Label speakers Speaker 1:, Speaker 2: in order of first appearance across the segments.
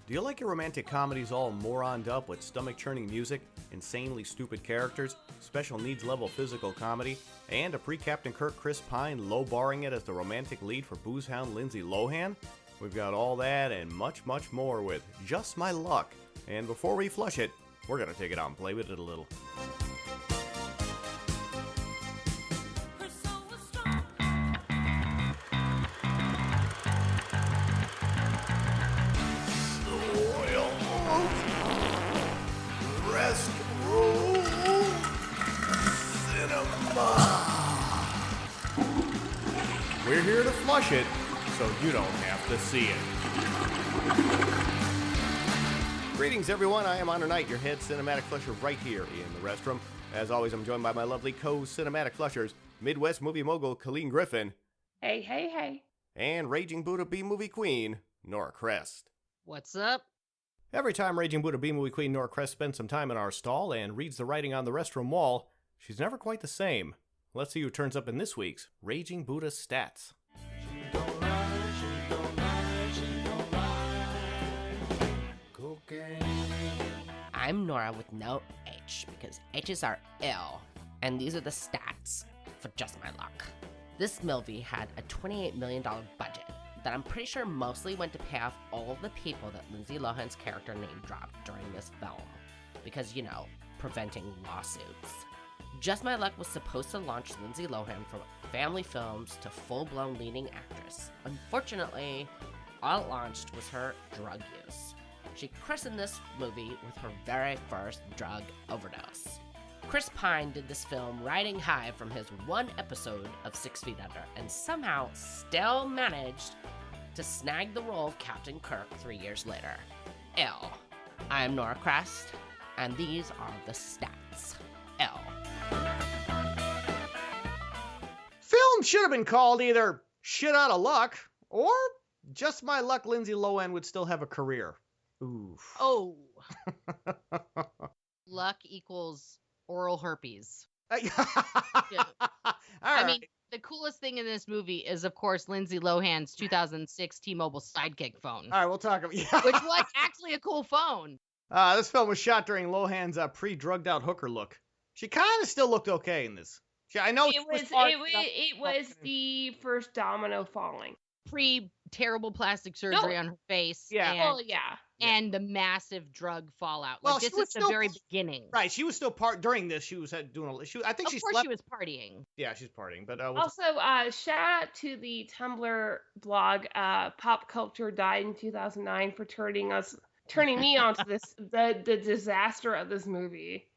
Speaker 1: Do you like your romantic comedies all moroned up with stomach-churning music, insanely stupid characters, special needs level physical comedy, and a pre-Captain Kirk Chris Pine low-barring it as the romantic lead for boozehound Lindsay Lohan? We've got all that and much, much more with Just My Luck. And before we flush it, we're gonna take it out and play with it a little. Restroom Cinema. We're here to flush it, so you don't have to see it. Greetings, everyone. I am Honor Knight, your head cinematic flusher right here in the Restroom. As always, I'm joined by my lovely co-cinematic flushers, Midwest movie mogul Colleen Griffin.
Speaker 2: Hey, hey, hey.
Speaker 1: And Raging Buddha B-movie queen, Nora Crest.
Speaker 3: What's up?
Speaker 1: Every time Raging Buddha B-movie queen Nora Crest spends some time in our stall and reads the writing on the restroom wall, she's never quite the same. Let's see who turns up in this week's Raging Buddha Stats.
Speaker 3: I'm Nora with no H because H's are ill, and these are the stats for Just My Luck. This movie had a $28 million budget that I'm pretty sure mostly went to pay off all of the people that Lindsay Lohan's character name dropped during this film, because, you know, preventing lawsuits. Just My Luck was supposed to launch Lindsay Lohan from family films to full-blown leading actress. Unfortunately, all it launched was her drug use. She christened this movie with her very first drug overdose. Chris Pine did this film riding high from his one episode of 6 Feet Under and somehow still managed to snag the role of Captain Kirk 3 years later. L. I am Nora Crest, and these are the stats. L.
Speaker 1: Film should have been called either Shit Outta Luck or Just My Luck Lindsay Lohan would still have a career. Oof.
Speaker 3: Oh. Luck equals oral herpes.
Speaker 1: Yeah.
Speaker 2: I mean, the coolest thing in this movie is, of course, Lindsay Lohan's 2006 T-Mobile Sidekick phone.
Speaker 1: All right, we'll talk about
Speaker 2: Which was actually a cool phone.
Speaker 1: This film was shot during Lohan's pre-drugged out hooker look. She kind of still looked okay in this. I know
Speaker 4: it was the first domino falling.
Speaker 2: Pre-terrible plastic surgery on her face.
Speaker 1: Yeah.
Speaker 2: And the massive drug fallout.
Speaker 1: Well,
Speaker 2: like, this is the very beginning.
Speaker 1: Right. She was still during this. She was doing I think she slept.
Speaker 2: She was partying.
Speaker 1: Yeah, she's partying. But
Speaker 4: also, shout out to the Tumblr blog, Pop Culture Died in 2009 for turning me onto this the disaster of this movie.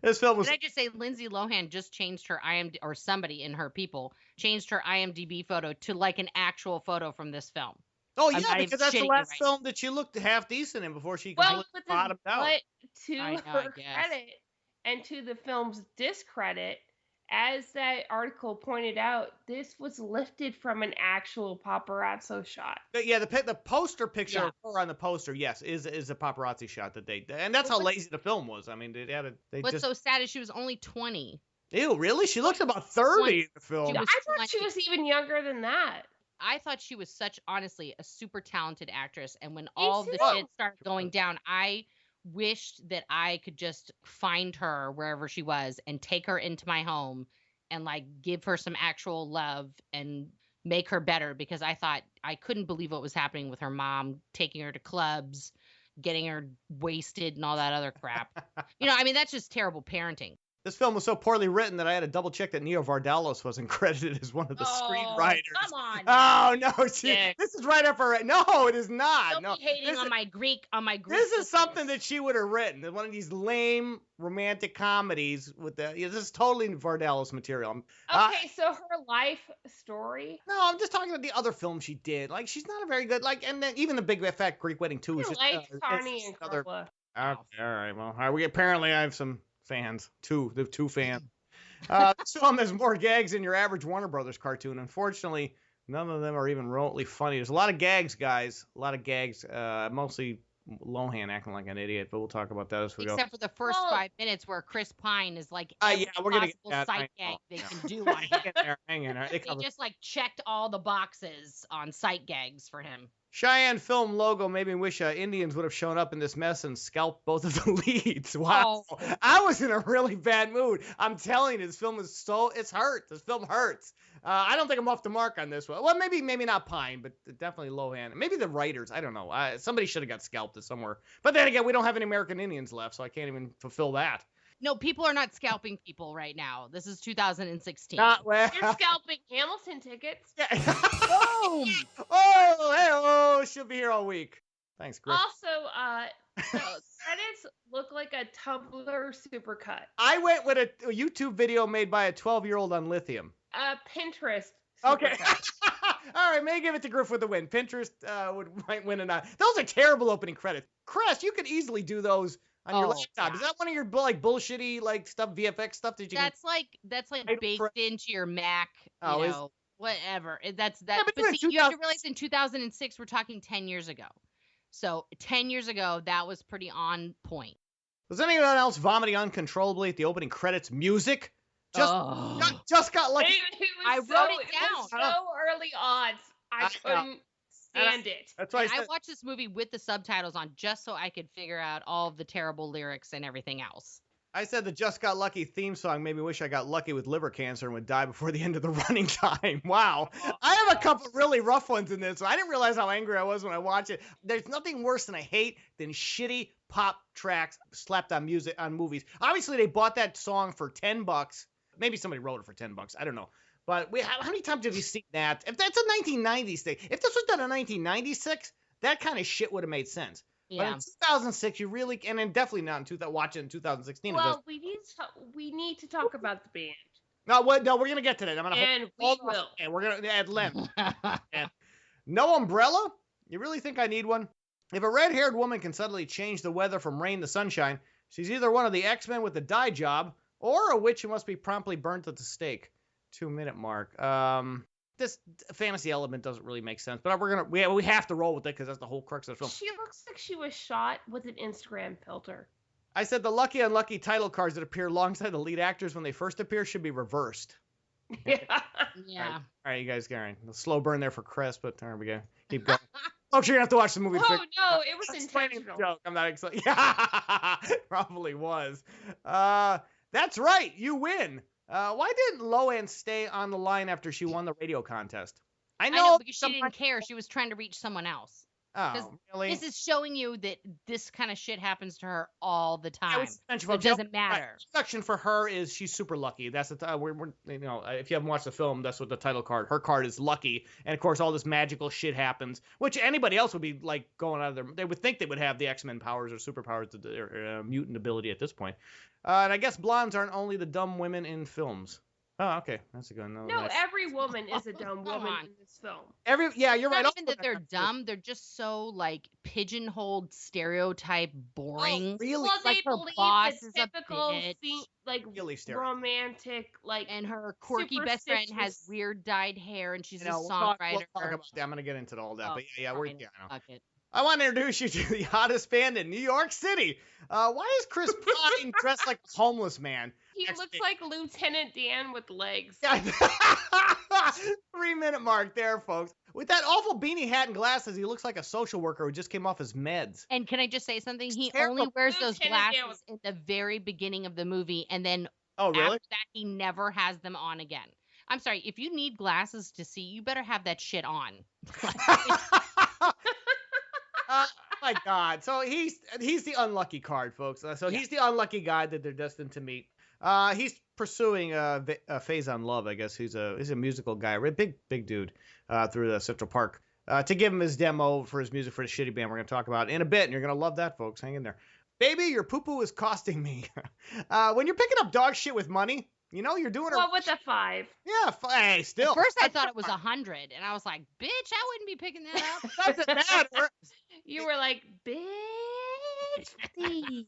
Speaker 1: This film was.
Speaker 2: Can I just say, Lindsay Lohan just changed her IMDb, or somebody in her people changed her IMDb photo to like an actual photo from this film.
Speaker 1: Oh, yeah, because that's the last film that she looked half decent in before she completely bottomed out.
Speaker 4: But to her credit and to the film's discredit, as that article pointed out, this was lifted from an actual paparazzo shot.
Speaker 1: Yeah, the poster picture of her on the poster, yes, is a paparazzi shot that they did. And that's how lazy the film was. I mean,
Speaker 2: what's so sad is she was only 20.
Speaker 1: Ew, really? She looked about 30 in the film.
Speaker 4: I thought she was even younger than that.
Speaker 2: I thought she was honestly, a super talented actress. And when all the shit started going down, I wished that I could just find her wherever she was and take her into my home and like give her some actual love and make her better, because I couldn't believe what was happening with her mom, taking her to clubs, getting her wasted and all that other crap. I mean, that's just terrible parenting.
Speaker 1: This film was so poorly written that I had to double check that Neo Vardalos wasn't credited as one of the screenwriters.
Speaker 2: Come on.
Speaker 1: Oh no, this is right up her. No, it is not.
Speaker 2: Don't be hating on my Greek.
Speaker 1: This is something that she would have written. One of these lame romantic comedies with this is totally Vardalos material.
Speaker 4: Okay, so her life story.
Speaker 1: No, I'm just talking about the other film she did. Like, she's not a very good. And then even the Big Fat Greek Wedding 2 is just
Speaker 4: Carney and Carla.
Speaker 1: Okay, all right. Well, apparently I have some fans. The two fans. This film has more gags than your average Warner Brothers cartoon. Unfortunately, none of them are even remotely funny. There's a lot of gags, guys. A lot of gags. Mostly Lohan acting like an idiot, but we'll talk about that as we go.
Speaker 2: Except for the first 5 minutes where Chris Pine is like
Speaker 1: we're gonna get
Speaker 2: possible
Speaker 1: that.
Speaker 2: sight gag they can do.
Speaker 1: Hang in there.
Speaker 2: They just like checked all the boxes on sight gags for him.
Speaker 1: Cheyenne film logo made me wish Indians would have shown up in this mess and scalped both of the leads. Wow.
Speaker 2: Oh.
Speaker 1: I was in a really bad mood. I'm telling you, this film is it's hurt. This film hurts. I don't think I'm off the mark on this one. Well, maybe not Pine, but definitely Lohan. Maybe the writers. I don't know. Somebody should have got scalped somewhere. But then again, we don't have any American Indians left, so I can't even fulfill that.
Speaker 2: No, people are not scalping people right now. This is 2016.
Speaker 1: Not well.
Speaker 4: You're scalping Hamilton tickets.
Speaker 1: Yeah.
Speaker 2: Boom!
Speaker 1: Oh, she'll be here all week. Thanks, Chris.
Speaker 4: Also, the credits look like a Tumblr supercut.
Speaker 1: I went with a YouTube video made by a 12-year-old on lithium.
Speaker 4: Pinterest.
Speaker 1: Okay.
Speaker 4: supercut.
Speaker 1: All right, may give it to Griff with the win. Pinterest might win or not. Those are terrible opening credits. Chris, you could easily do those on your laptop.
Speaker 2: Yeah.
Speaker 1: Is that one of your bullshitty stuff, VFX stuff that you
Speaker 2: That's like baked into your Mac, whatever. That's that.
Speaker 1: Yeah,
Speaker 2: but see, you have to realize in 2006 we're talking 10 years ago. So 10 years ago that was pretty on point.
Speaker 1: Was anyone else vomiting uncontrollably at the opening credits music? Just got lucky.
Speaker 2: I wrote it down.
Speaker 4: It was so early odds. I couldn't stand it.
Speaker 1: That's why
Speaker 2: I watched this movie with the subtitles on just so I could figure out all of the terrible lyrics and everything else.
Speaker 1: I said the Just Got Lucky theme song made me wish I got lucky with liver cancer and would die before the end of the running time. Wow. I have a couple really rough ones in this. So I didn't realize how angry I was when I watched it. There's nothing worse than I hate than shitty pop tracks slapped on music on movies. Obviously, they bought that song for $10. Maybe somebody wrote it for $10. I don't know. But how many times have you seen that? If that's a 1990s thing, if this was done in 1996, that kind of shit would have made sense.
Speaker 2: Yeah.
Speaker 1: But in 2006, you really, and then definitely not in watching in 2016.
Speaker 4: Well, we need to talk about the band.
Speaker 1: No, we're gonna get to that.
Speaker 4: And we will.
Speaker 1: And we're gonna add length. No umbrella? You really think I need one? If a red-haired woman can suddenly change the weather from rain to sunshine, she's either one of the X-Men with the dye job or a witch who must be promptly burnt at the stake. 2-minute mark. This fantasy element doesn't really make sense, but we have to roll with it because that's the whole crux of the film.
Speaker 4: She looks like she was shot with an Instagram filter.
Speaker 1: I said the lucky unlucky title cards that appear alongside the lead actors when they first appear should be reversed.
Speaker 4: Yeah.
Speaker 2: Yeah.
Speaker 1: All right, you guys, a slow burn there for Chris, but there we go. Keep going. Folks, you're gonna have to watch the movie.
Speaker 4: Oh no, it was intentional.
Speaker 1: Joke. I'm not excited. Yeah, probably was. That's right. You win. Why didn't Lohan stay on the line after she won the radio contest? I know
Speaker 2: because she didn't care. She was trying to reach someone else.
Speaker 1: Oh, really?
Speaker 2: This is showing you that this kind of shit happens to her all the time. It
Speaker 1: it
Speaker 2: doesn't matter.
Speaker 1: Section for her is she's super lucky. That's the if you haven't watched the film, that's what the title card. Her card is lucky, and of course all this magical shit happens, which anybody else would be like going out of their. They would think they would have the X-Men powers or superpowers, or mutant ability at this point. And I guess blondes aren't only the dumb women in films. Oh, okay, that's a good one.
Speaker 4: No, every woman is a dumb woman in this film.
Speaker 1: You're right.
Speaker 2: Not even that they're dumb; they're just so like pigeonholed, stereotype, boring.
Speaker 1: Oh, really?
Speaker 4: Well,
Speaker 2: Like
Speaker 4: they
Speaker 2: her
Speaker 4: believe
Speaker 2: boss
Speaker 4: the
Speaker 2: is a
Speaker 4: typical,
Speaker 2: bitch.
Speaker 1: Really stereotype.
Speaker 4: romantic, like.
Speaker 2: And her quirky best friend has
Speaker 4: superstitious-
Speaker 2: weird dyed hair, and she's a
Speaker 1: We'll
Speaker 2: songwriter.
Speaker 1: talk about that. I'm gonna get into all that, but yeah, I know.
Speaker 2: Fuck it.
Speaker 1: I want to introduce you to the hottest band in New York City. Why is Chris Pine dressed like a homeless man?
Speaker 4: He looks like Lieutenant Dan with legs.
Speaker 1: 3-minute mark there, folks. With that awful beanie hat and glasses, he looks like a social worker who just came off his meds.
Speaker 2: And can I just say something? He
Speaker 1: terrible.
Speaker 2: only wears those
Speaker 4: Lieutenant Dan
Speaker 2: glasses in the very beginning of the movie, and then
Speaker 1: Oh, really?
Speaker 2: after that, he never has them on again. I'm sorry, if you need glasses to see, you better have that shit on.
Speaker 1: My God. So he's the unlucky card, folks. He's the unlucky guy that they're destined to meet. He's pursuing Faison Love, I guess. He's a musical guy, a big dude through the Central Park to give him his demo for his music for the shitty band we're going to talk about in a bit, and you're going to love that, folks. Hang in there. Baby, your poo-poo is costing me. When you're picking up dog shit with money, you're doing it.
Speaker 4: What with a 5?
Speaker 1: Yeah, hey, still.
Speaker 2: At first, I thought it was 100, and I was like, "Bitch, I wouldn't be picking that up."
Speaker 1: Doesn't matter.
Speaker 4: You were like, bitch, please.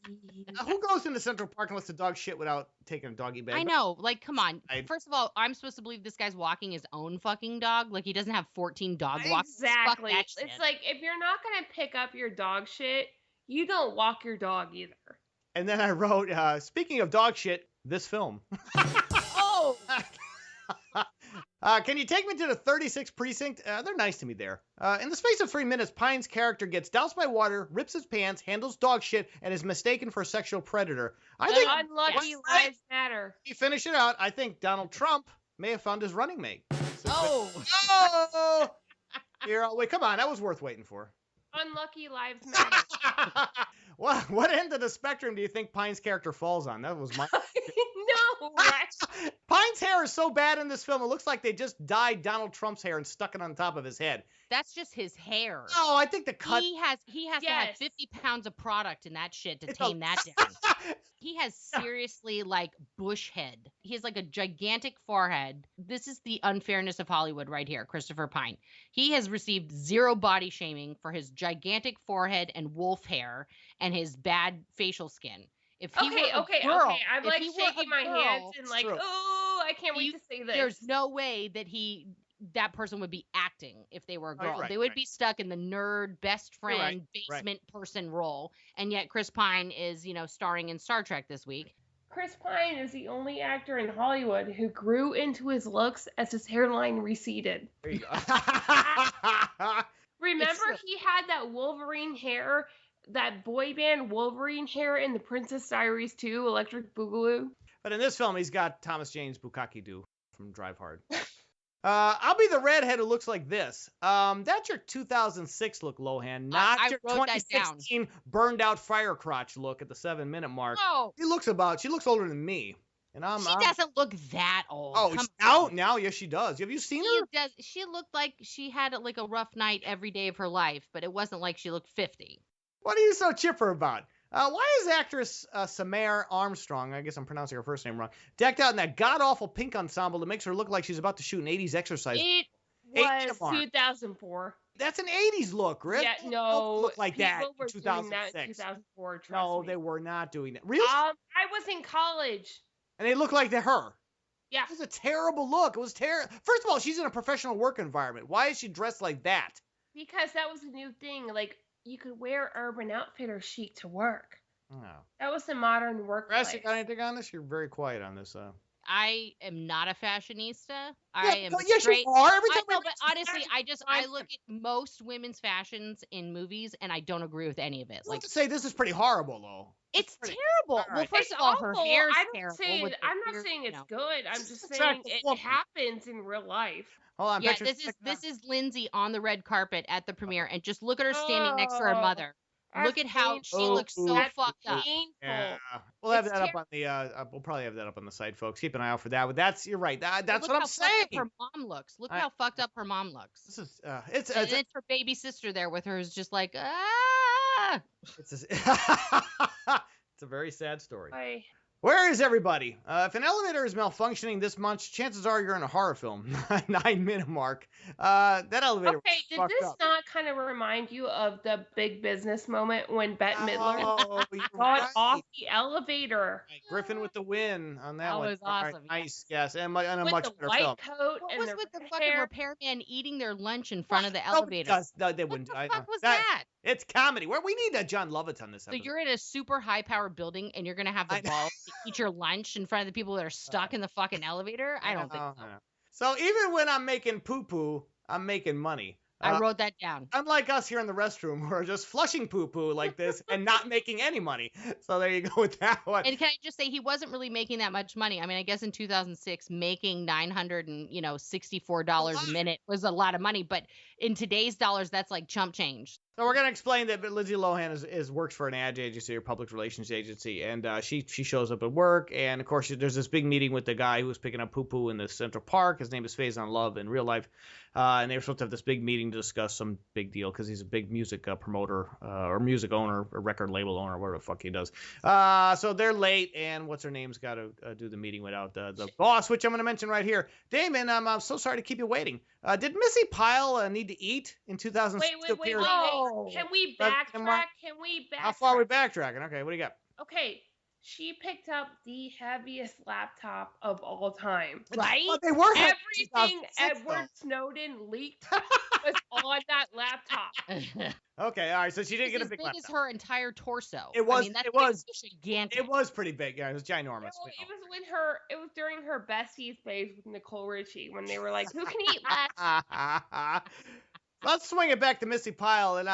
Speaker 1: Who goes into Central Park and lets the dog shit without taking a doggy bag?
Speaker 2: I know. Like, come on.
Speaker 1: I-
Speaker 2: First of all, I'm supposed to believe this guy's walking his own fucking dog. Like, he doesn't have 14 dog walkers.
Speaker 4: Exactly.
Speaker 2: Fuck that shit.
Speaker 4: It's like, if you're not going to pick up your dog shit, you don't walk your dog either.
Speaker 1: And then I wrote, speaking of dog shit, this film.
Speaker 2: Oh!
Speaker 1: Can you take me to the 36th precinct? They're nice to me there. In the space of 3 minutes, Pine's character gets doused by water, rips his pants, handles dog shit, and is mistaken for a sexual predator. I think
Speaker 4: Unlucky lives matter.
Speaker 1: you finish it out. I think Donald Trump may have found his running mate.
Speaker 2: Oh.
Speaker 1: Oh! Wait, come on. That was worth waiting for.
Speaker 4: Unlucky lives matter.
Speaker 1: What end of the spectrum do you think Pine's character falls on? That was my...
Speaker 4: No, right?
Speaker 1: Pine's hair is so bad in this film, it looks like they just dyed Donald Trump's hair and stuck it on top of his head.
Speaker 2: That's just his hair.
Speaker 1: Oh, I think the cut...
Speaker 2: He has to have 50 pounds of product in that shit to tame that down. He has seriously, like, bush head. He has, like, a gigantic forehead. This is the unfairness of Hollywood right here, Christopher Pine. He has received 0 body shaming for his gigantic forehead and wolf hair and his bad facial skin. If he
Speaker 4: Okay. I'm like shaking my hands and like, oh, I can't wait to say this.
Speaker 2: There's no way that that person would be acting if they were a girl. They would be stuck in the nerd, best friend, basement person role. And yet Chris Pine is, starring in Star Trek this week.
Speaker 4: Chris Pine is the only actor in Hollywood who grew into his looks as his hairline receded.
Speaker 1: There you go.
Speaker 4: Remember he had that Wolverine hair, that boy band Wolverine hair in the Princess Diaries 2, Electric Boogaloo?
Speaker 1: But in this film, he's got Thomas Jane's Bukkake Do from Drive Hard. I'll be the redhead who looks like this. That's your 2006 look, Lohan, not your 2016 burned out fire crotch look at the 7-minute mark.
Speaker 2: Oh.
Speaker 1: She looks older than me. And
Speaker 2: she doesn't look that old.
Speaker 1: Oh, now, yes, she does. Have you seen her?
Speaker 2: She looked like she had like a rough night every day of her life, but it wasn't like she looked 50.
Speaker 1: What are you so chipper about? Why is actress Samare Armstrong, I guess I'm pronouncing her first name wrong, decked out in that god-awful pink ensemble that makes her look like she's about to shoot an 80s exercise?
Speaker 4: It was 2004.
Speaker 1: That's an 80s look, Rick.
Speaker 4: Yeah, no.
Speaker 1: Don't look like that
Speaker 4: in
Speaker 1: 2006.
Speaker 4: That in 2004, trust
Speaker 1: no,
Speaker 4: me.
Speaker 1: they were not doing that. Really?
Speaker 4: I was in college.
Speaker 1: And they look like they're her.
Speaker 4: Yeah.
Speaker 1: It was a terrible look. It was terrible. First of all, she's in a professional work environment. Why is she dressed like that?
Speaker 4: Because that was a new thing. Like, you could wear Urban Outfitters chic to work.
Speaker 1: Oh.
Speaker 4: That was the modern workplace.
Speaker 1: Rest, you got anything on this? You're very quiet on this.
Speaker 2: I am not a fashionista.
Speaker 1: Yes, you are. Every time
Speaker 2: but honestly, I look at most women's fashions in movies, and I don't agree with any of it.
Speaker 1: Like to say this is pretty horrible, though.
Speaker 2: It's terrible. Well, first of all, her hair's terrible.
Speaker 4: I'm not saying it's good. I'm just saying it happens in real life.
Speaker 1: Hold on,
Speaker 2: yeah, this is Lindsay on the red carpet at the premiere, and just look at her standing next to her mother. Look at how she looks so fucked up.
Speaker 1: Yeah, we'll have that up on the. We'll probably have that up on the site, folks. Keep an eye out for that. But you're right. That's what I'm saying.
Speaker 2: Her mom looks. Look how fucked up her mom looks.
Speaker 1: This is it's
Speaker 2: her baby sister there with her who's just like ah.
Speaker 1: It's a very sad story. Where is everybody? If an elevator is malfunctioning this much, chances are you're in a horror film. 9-minute mark. That elevator.
Speaker 4: Okay, did this not kind of remind you of the Big Business moment when Bette Midler got off the elevator?
Speaker 1: Griffin with the win on that one.
Speaker 2: That was awesome.
Speaker 1: Right, nice guess. And a
Speaker 4: with
Speaker 1: much
Speaker 4: the
Speaker 1: better
Speaker 4: white
Speaker 1: film.
Speaker 4: coat
Speaker 2: what
Speaker 4: and
Speaker 2: was
Speaker 4: the
Speaker 2: with the fucking
Speaker 4: hair?
Speaker 2: repairman eating their lunch in front of the elevator?
Speaker 1: No, they wouldn't.
Speaker 2: What the fuck was that?
Speaker 1: It's comedy. We need John Lovitz on this episode.
Speaker 2: So you're in a super high-powered building, and you're gonna have the balls to eat your lunch in front of the people that are stuck in the fucking elevator? I don't think so.
Speaker 1: So even when I'm making poo-poo, I'm making money.
Speaker 2: I wrote that down.
Speaker 1: Unlike us here in the restroom, who are just flushing poo-poo like this and not making any money. So there you go with that one.
Speaker 2: And can I just say, he wasn't really making that much money. I mean, I guess in 2006, making $964 a minute was a lot of money. But in today's dollars, that's like chump change.
Speaker 1: So we're going to explain that Lindsay Lohan works for an ad agency or public relations agency, and she shows up at work, and of course there's this big meeting with the guy who was picking up poo-poo in the Central Park. His name is Faison Love in real life, and they were supposed to have this big meeting to discuss some big deal because he's a big music promoter or music owner or record label owner, whatever the fuck he does. So they're late, and what's her name's got to do the meeting without the boss, which I'm going to mention right here. Damon, I'm so sorry to keep you waiting. Did Missy Pyle need to eat in 2006?
Speaker 4: Wait. Can we backtrack?
Speaker 1: How far are we backtracking? Okay, what do you got?
Speaker 4: Okay, she picked up the heaviest laptop of all time.
Speaker 2: Right?
Speaker 1: Well, they were
Speaker 4: everything Edward Snowden leaked. was on that laptop.
Speaker 1: Okay, all right. So she didn't
Speaker 2: It's
Speaker 1: get a
Speaker 2: as
Speaker 1: big
Speaker 2: big
Speaker 1: laptop.
Speaker 2: as her entire torso.
Speaker 1: It was-
Speaker 2: I mean, that's
Speaker 1: it was-
Speaker 2: gigantic.
Speaker 1: It was pretty big. Yeah, it was ginormous.
Speaker 4: Well, it was during her besties phase with Nicole Richie when they were like, "Who can eat less?"
Speaker 1: Let's swing it back to Missy Pyle, and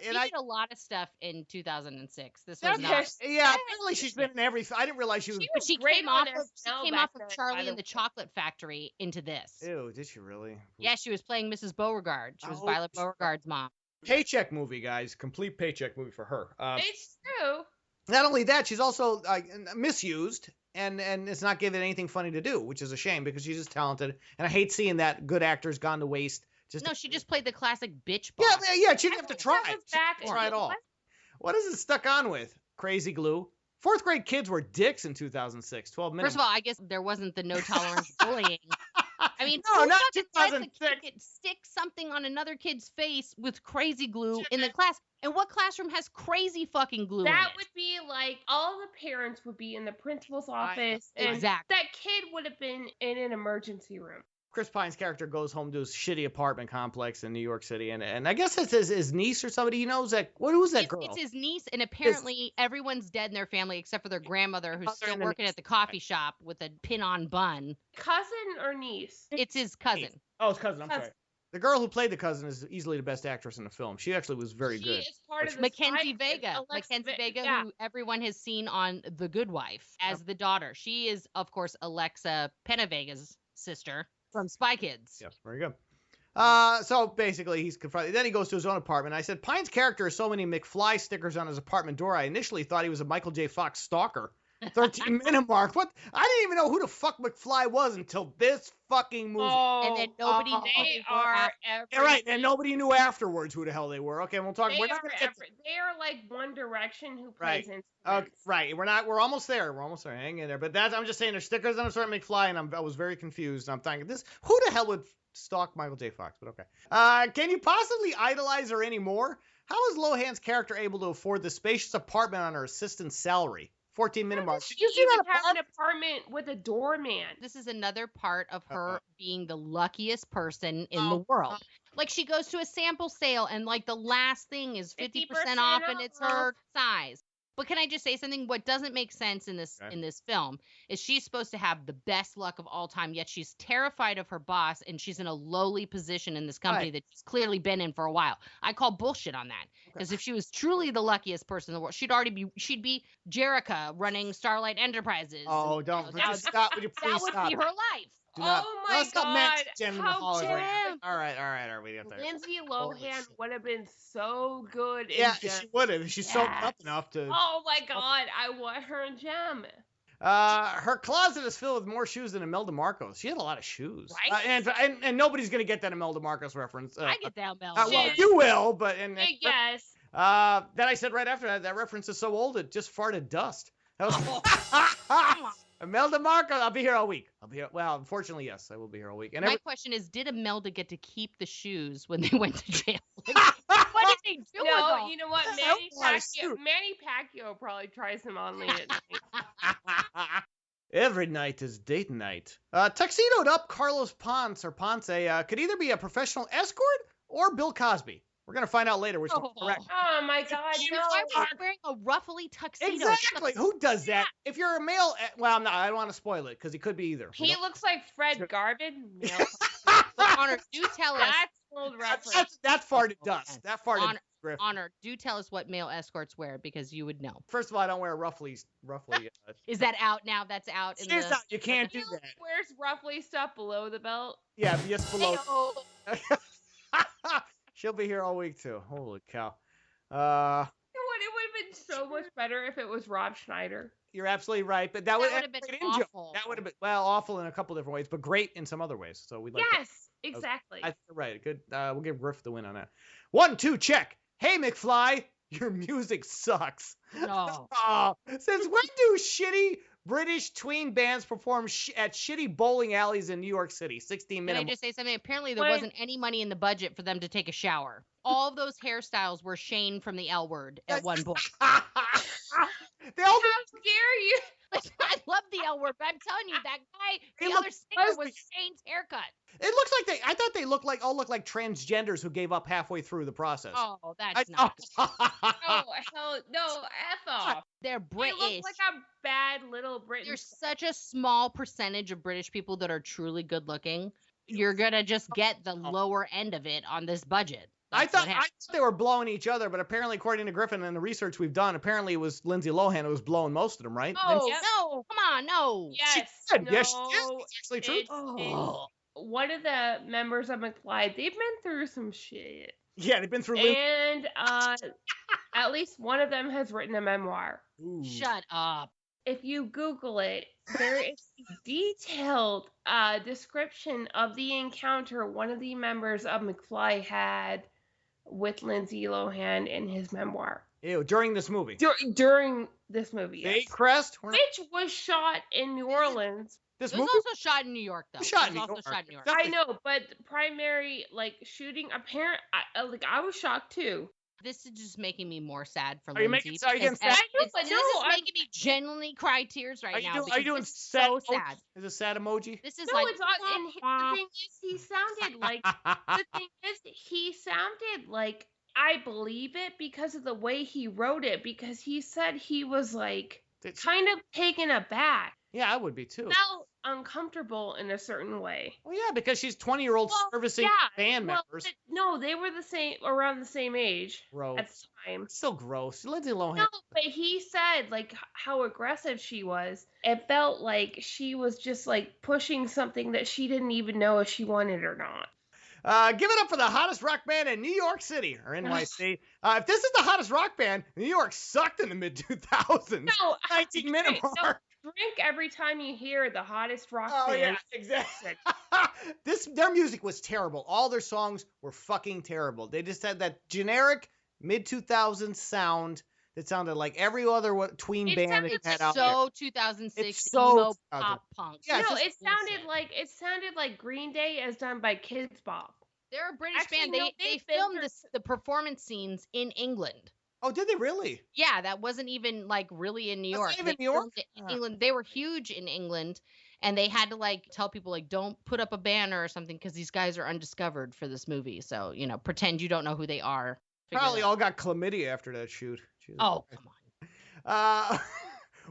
Speaker 2: She did a lot of stuff in 2006. This was not.
Speaker 1: apparently she's been in every. I didn't realize she was.
Speaker 2: But she
Speaker 4: great
Speaker 2: came
Speaker 4: on
Speaker 2: off of
Speaker 4: SNL back then,
Speaker 2: Charlie
Speaker 4: by
Speaker 2: and
Speaker 4: the
Speaker 2: the Chocolate Factory into this.
Speaker 1: Ew, did she really?
Speaker 2: Yeah, she was playing Mrs. Beauregard. She was Violet Beauregard's mom.
Speaker 1: Paycheck movie, guys. Complete paycheck movie for her.
Speaker 4: It's true.
Speaker 1: Not only that, she's also misused, and it's not given anything funny to do, which is a shame because she's just talented. And I hate seeing that good actors gone to waste.
Speaker 2: She just played the classic bitch boss.
Speaker 1: Yeah. She didn't have to try.
Speaker 4: That was
Speaker 1: She
Speaker 4: back
Speaker 1: didn't try at all. What is it stuck on with? Crazy glue. Fourth grade kids were dicks in 2006. 12 minutes.
Speaker 2: First of all, I guess there wasn't the no tolerance bullying. I mean,
Speaker 1: No,
Speaker 2: who
Speaker 1: not
Speaker 2: fucking lets a
Speaker 1: 2006.
Speaker 2: kid stick something on another kid's face with crazy glue in the class? And what classroom has crazy fucking glue in
Speaker 4: That
Speaker 2: it?
Speaker 4: would be like all the parents would be in the principal's office, and
Speaker 2: Exactly.
Speaker 4: that kid would have been in an emergency room.
Speaker 1: Chris Pine's character goes home to his shitty apartment complex in New York City, and I guess it's his niece or somebody he knows. Who's that girl?
Speaker 2: It's his niece, and apparently everyone's dead in their family except for their grandmother, who's still working at the coffee shop with a pin-on bun.
Speaker 4: Cousin or niece?
Speaker 2: It's his cousin.
Speaker 1: Oh, his cousin. I'm sorry. The girl who played the cousin is easily the best actress in the film. She actually was very good.
Speaker 4: She is part of the
Speaker 2: Mackenzie
Speaker 4: side-
Speaker 2: Vega.
Speaker 4: Alexa
Speaker 2: Mackenzie Vega,
Speaker 4: yeah.
Speaker 2: who everyone has seen on The Good Wife as the daughter. She is, of course, Alexa Pennevega's sister from Spy Kids.
Speaker 1: Yes, very good. So basically, he's confronted. Then he goes to his own apartment. I said, Pine's character has so many McFly stickers on his apartment door. I initially thought he was a Michael J. Fox stalker. 13-minute mark. What? I didn't even know who the fuck McFly was until this fucking movie.
Speaker 2: And then nobody knew
Speaker 4: They
Speaker 2: who they were
Speaker 4: are
Speaker 2: after.
Speaker 1: Yeah, right, and nobody knew afterwards who the hell they were. Okay, we'll talk.
Speaker 4: They
Speaker 1: We're not
Speaker 4: are,
Speaker 1: gonna get
Speaker 4: they are like One Direction who
Speaker 1: Right.
Speaker 4: plays instruments.
Speaker 1: Okay, right. We're almost there. We're almost there. Hang in there. But I'm just saying there's stickers on a certain McFly, and I was very confused. I'm thinking who the hell would stalk Michael J. Fox? But okay. Can you possibly idolize her anymore? How is Lohan's character able to afford the spacious apartment on her assistant's salary? 14-minute mark. Did you see
Speaker 4: even
Speaker 1: that
Speaker 4: have an
Speaker 1: apartment?
Speaker 4: apartment with a doorman?
Speaker 2: This is another part of her being the luckiest person in the world. Like, she goes to a sample sale, and like the last thing is 50% off, and it's her size. But can I just say something? What doesn't make sense in this film is she's supposed to have the best luck of all time, yet she's terrified of her boss, and she's in a lowly position in this company that she's clearly been in for a while. I call bullshit on that, because if she was truly the luckiest person in the world, she'd be Jerica running Starlight Enterprises.
Speaker 1: Oh,
Speaker 2: and,
Speaker 1: don't.
Speaker 2: you know,
Speaker 1: Stop. Would you please
Speaker 2: that would
Speaker 1: stop?
Speaker 2: be her life.
Speaker 1: Do not-
Speaker 4: Oh my
Speaker 1: let's not
Speaker 4: God,
Speaker 1: mention Jen in the
Speaker 4: how
Speaker 1: hallway.
Speaker 4: Jen-
Speaker 1: All right. We got there.
Speaker 4: Lindsay
Speaker 1: Holy
Speaker 4: Lohan
Speaker 1: shit.
Speaker 4: would have been so good in
Speaker 1: Yeah,
Speaker 4: Gem.
Speaker 1: she would have. She's soaked up enough to.
Speaker 4: Oh my God, I want her in Gem.
Speaker 1: Her closet is filled with more shoes than Imelda Marcos. She had a lot of shoes.
Speaker 2: Right?
Speaker 1: And nobody's gonna get that Imelda Marcos reference.
Speaker 2: I get that, Mel.
Speaker 1: Well, you will, but
Speaker 4: Yes.
Speaker 1: then I said right after that reference is so old it just farted dust. That was Imelda Marcos. I'll be here all week. Well, unfortunately, yes, I will be here all week. And
Speaker 2: My question is, did Imelda get to keep the shoes when they went to jail? What did they do with
Speaker 4: No,
Speaker 2: them?
Speaker 4: you know what? Manny Pacquiao probably tries them on late at night.
Speaker 1: Every night is date night. Tuxedoed up Carlos Ponce could either be a professional escort or Bill Cosby. We're going to find out later which one's correct.
Speaker 4: Oh my God, no.
Speaker 2: Why was he wearing a ruffly tuxedo?
Speaker 1: Exactly. Who does that? If you're a male, well, no, I don't want to spoil it because he could be either.
Speaker 4: He looks like Fred Garvin. No.
Speaker 2: Honor, do tell us.
Speaker 4: That's old reference.
Speaker 1: That farted dust. That farted Griff.
Speaker 2: Honor, do tell us what male escorts wear, because you would know.
Speaker 1: First of all, I don't wear roughly.
Speaker 2: Is that out now? That's out. In
Speaker 1: It's
Speaker 2: the...
Speaker 1: not. You can't do
Speaker 4: He
Speaker 1: that.
Speaker 4: wears roughly stuff below the belt.
Speaker 1: Yeah, just below.
Speaker 4: Heyo.
Speaker 1: She'll be here all week too. Holy cow.
Speaker 4: It would have been so much better if it was Rob Schneider.
Speaker 1: You're absolutely right, but that would
Speaker 2: have been
Speaker 1: great in Joe.
Speaker 2: awful.
Speaker 1: That would have been awful in a couple different ways, but great in some other ways. So we'd like.
Speaker 4: Yes, exactly.
Speaker 1: I think you're right. Good. We'll give Griff the win on that. 1, 2, check. Hey McFly, your music sucks.
Speaker 2: No.
Speaker 1: Oh, since when do shitty British tween bands perform at shitty bowling alleys in New York City? 16
Speaker 2: Can I
Speaker 1: minutes.
Speaker 2: just say something? Apparently, there wasn't any money in the budget for them to take a shower. All of those hairstyles were Shane from the L Word at one point.
Speaker 5: They all
Speaker 4: How dare you?
Speaker 2: I love the L word, but I'm telling you, that guy,
Speaker 5: They
Speaker 2: the
Speaker 5: look
Speaker 2: other singer was
Speaker 5: lesbian.
Speaker 2: Shane's haircut.
Speaker 5: It looks like I thought they all look like transgenders who gave up halfway through the process.
Speaker 2: Oh, that's not.
Speaker 4: Oh, hell no, F off.
Speaker 2: They're
Speaker 4: They
Speaker 2: British.
Speaker 4: look like a bad little Britain.
Speaker 2: There's such a small percentage of British people that are truly good looking. You're gonna just get the lower end of it on this budget.
Speaker 5: I
Speaker 2: That's
Speaker 5: thought
Speaker 2: what happened.
Speaker 5: they were blowing each other, but apparently, according to Griffin and the research we've done, apparently it was Lindsay Lohan who was blowing most of them, right?
Speaker 2: Oh,
Speaker 4: Yep.
Speaker 2: no, come on, no.
Speaker 4: Yes,
Speaker 5: did.
Speaker 4: no,
Speaker 5: Yes, she did. It's actually true.
Speaker 2: Oh.
Speaker 4: one of the members of McFly, they've been through some shit.
Speaker 5: Yeah, they've been through.
Speaker 4: And at least one of them has written a memoir.
Speaker 5: Ooh.
Speaker 2: Shut up.
Speaker 4: If you Google it, there is a detailed description of the encounter one of the members of McFly had with Lindsay Lohan in his memoir.
Speaker 5: Ew, during this movie.
Speaker 4: During this movie, yes.
Speaker 5: Fake Crest?
Speaker 4: Which was shot in New Orleans.
Speaker 5: This
Speaker 2: It was
Speaker 5: movie?
Speaker 2: also shot in New York, though.
Speaker 5: Shot
Speaker 2: It
Speaker 5: in
Speaker 2: was
Speaker 5: New
Speaker 2: also
Speaker 5: York.
Speaker 2: shot in New York.
Speaker 5: That's-
Speaker 4: I know, but primary shooting I was shocked too.
Speaker 2: This is just making me more sad for
Speaker 5: Are you
Speaker 2: Lindsay.
Speaker 5: making- are you
Speaker 2: because
Speaker 5: getting sad?
Speaker 4: I know,
Speaker 2: it's-
Speaker 4: but
Speaker 2: this
Speaker 4: no,
Speaker 2: is
Speaker 4: I'm-
Speaker 2: making me genuinely cry tears right now.
Speaker 5: Are you
Speaker 2: because
Speaker 5: doing
Speaker 2: this is
Speaker 5: sad?
Speaker 2: so
Speaker 5: emoji?
Speaker 2: sad.
Speaker 5: Is it sad emoji?
Speaker 2: This is
Speaker 4: No,
Speaker 2: like
Speaker 4: it's not. And the thing is, he sounded like the thing is, he sounded like I believe it because of the way he wrote it. Because he said he was like
Speaker 5: It's-
Speaker 4: kind of taken aback,
Speaker 5: yeah, I would be too.
Speaker 4: felt uncomfortable in a certain way.
Speaker 5: Well, yeah, because she's 20-year-old
Speaker 4: Well,
Speaker 5: servicing
Speaker 4: yeah,
Speaker 5: band
Speaker 4: well,
Speaker 5: members.
Speaker 4: no, they were around the same age
Speaker 5: Gross.
Speaker 4: at the time.
Speaker 5: It's so gross. Lindsay Lohan.
Speaker 4: No, but he said like how aggressive she was. It felt like she was just like pushing something that she didn't even know if she wanted or not.
Speaker 5: Give it up for the hottest rock band in New York City, or NYC. If this is the hottest rock band, New York sucked in the mid-2000s.
Speaker 4: No,
Speaker 5: 19-minute
Speaker 4: no,
Speaker 5: mark.
Speaker 4: drink every time you hear the hottest rock
Speaker 5: Oh,
Speaker 4: band.
Speaker 5: yeah, exactly. Their music was terrible. All their songs were fucking terrible. They just had that generic mid-2000s sound that sounded like every other tween
Speaker 4: It
Speaker 5: band that
Speaker 4: sounded
Speaker 5: you had out there.
Speaker 2: so 2006
Speaker 5: It's so
Speaker 2: emo
Speaker 5: 2000.
Speaker 2: pop punk.
Speaker 5: Yeah, it's
Speaker 4: No,
Speaker 5: just
Speaker 4: it sounded like Green Day as done by Kids Bop.
Speaker 2: They're a British
Speaker 4: Actually,
Speaker 2: band.
Speaker 4: no,
Speaker 2: They
Speaker 4: they've been
Speaker 2: filmed
Speaker 4: through-
Speaker 2: the performance scenes in England.
Speaker 5: Oh, did they really?
Speaker 2: Yeah, that wasn't even like really in New
Speaker 5: That's
Speaker 2: York.
Speaker 5: not even
Speaker 2: They
Speaker 5: New York?
Speaker 2: filmed it in
Speaker 5: Ah.
Speaker 2: England. They were huge in England, and they had to like tell people like don't put up a banner or something because these guys are undiscovered for this movie. So pretend you don't know who they are. Figure
Speaker 5: Probably
Speaker 2: it out.
Speaker 5: all got chlamydia after that shoot. Jesus
Speaker 2: Oh,
Speaker 5: Christ.
Speaker 2: come on.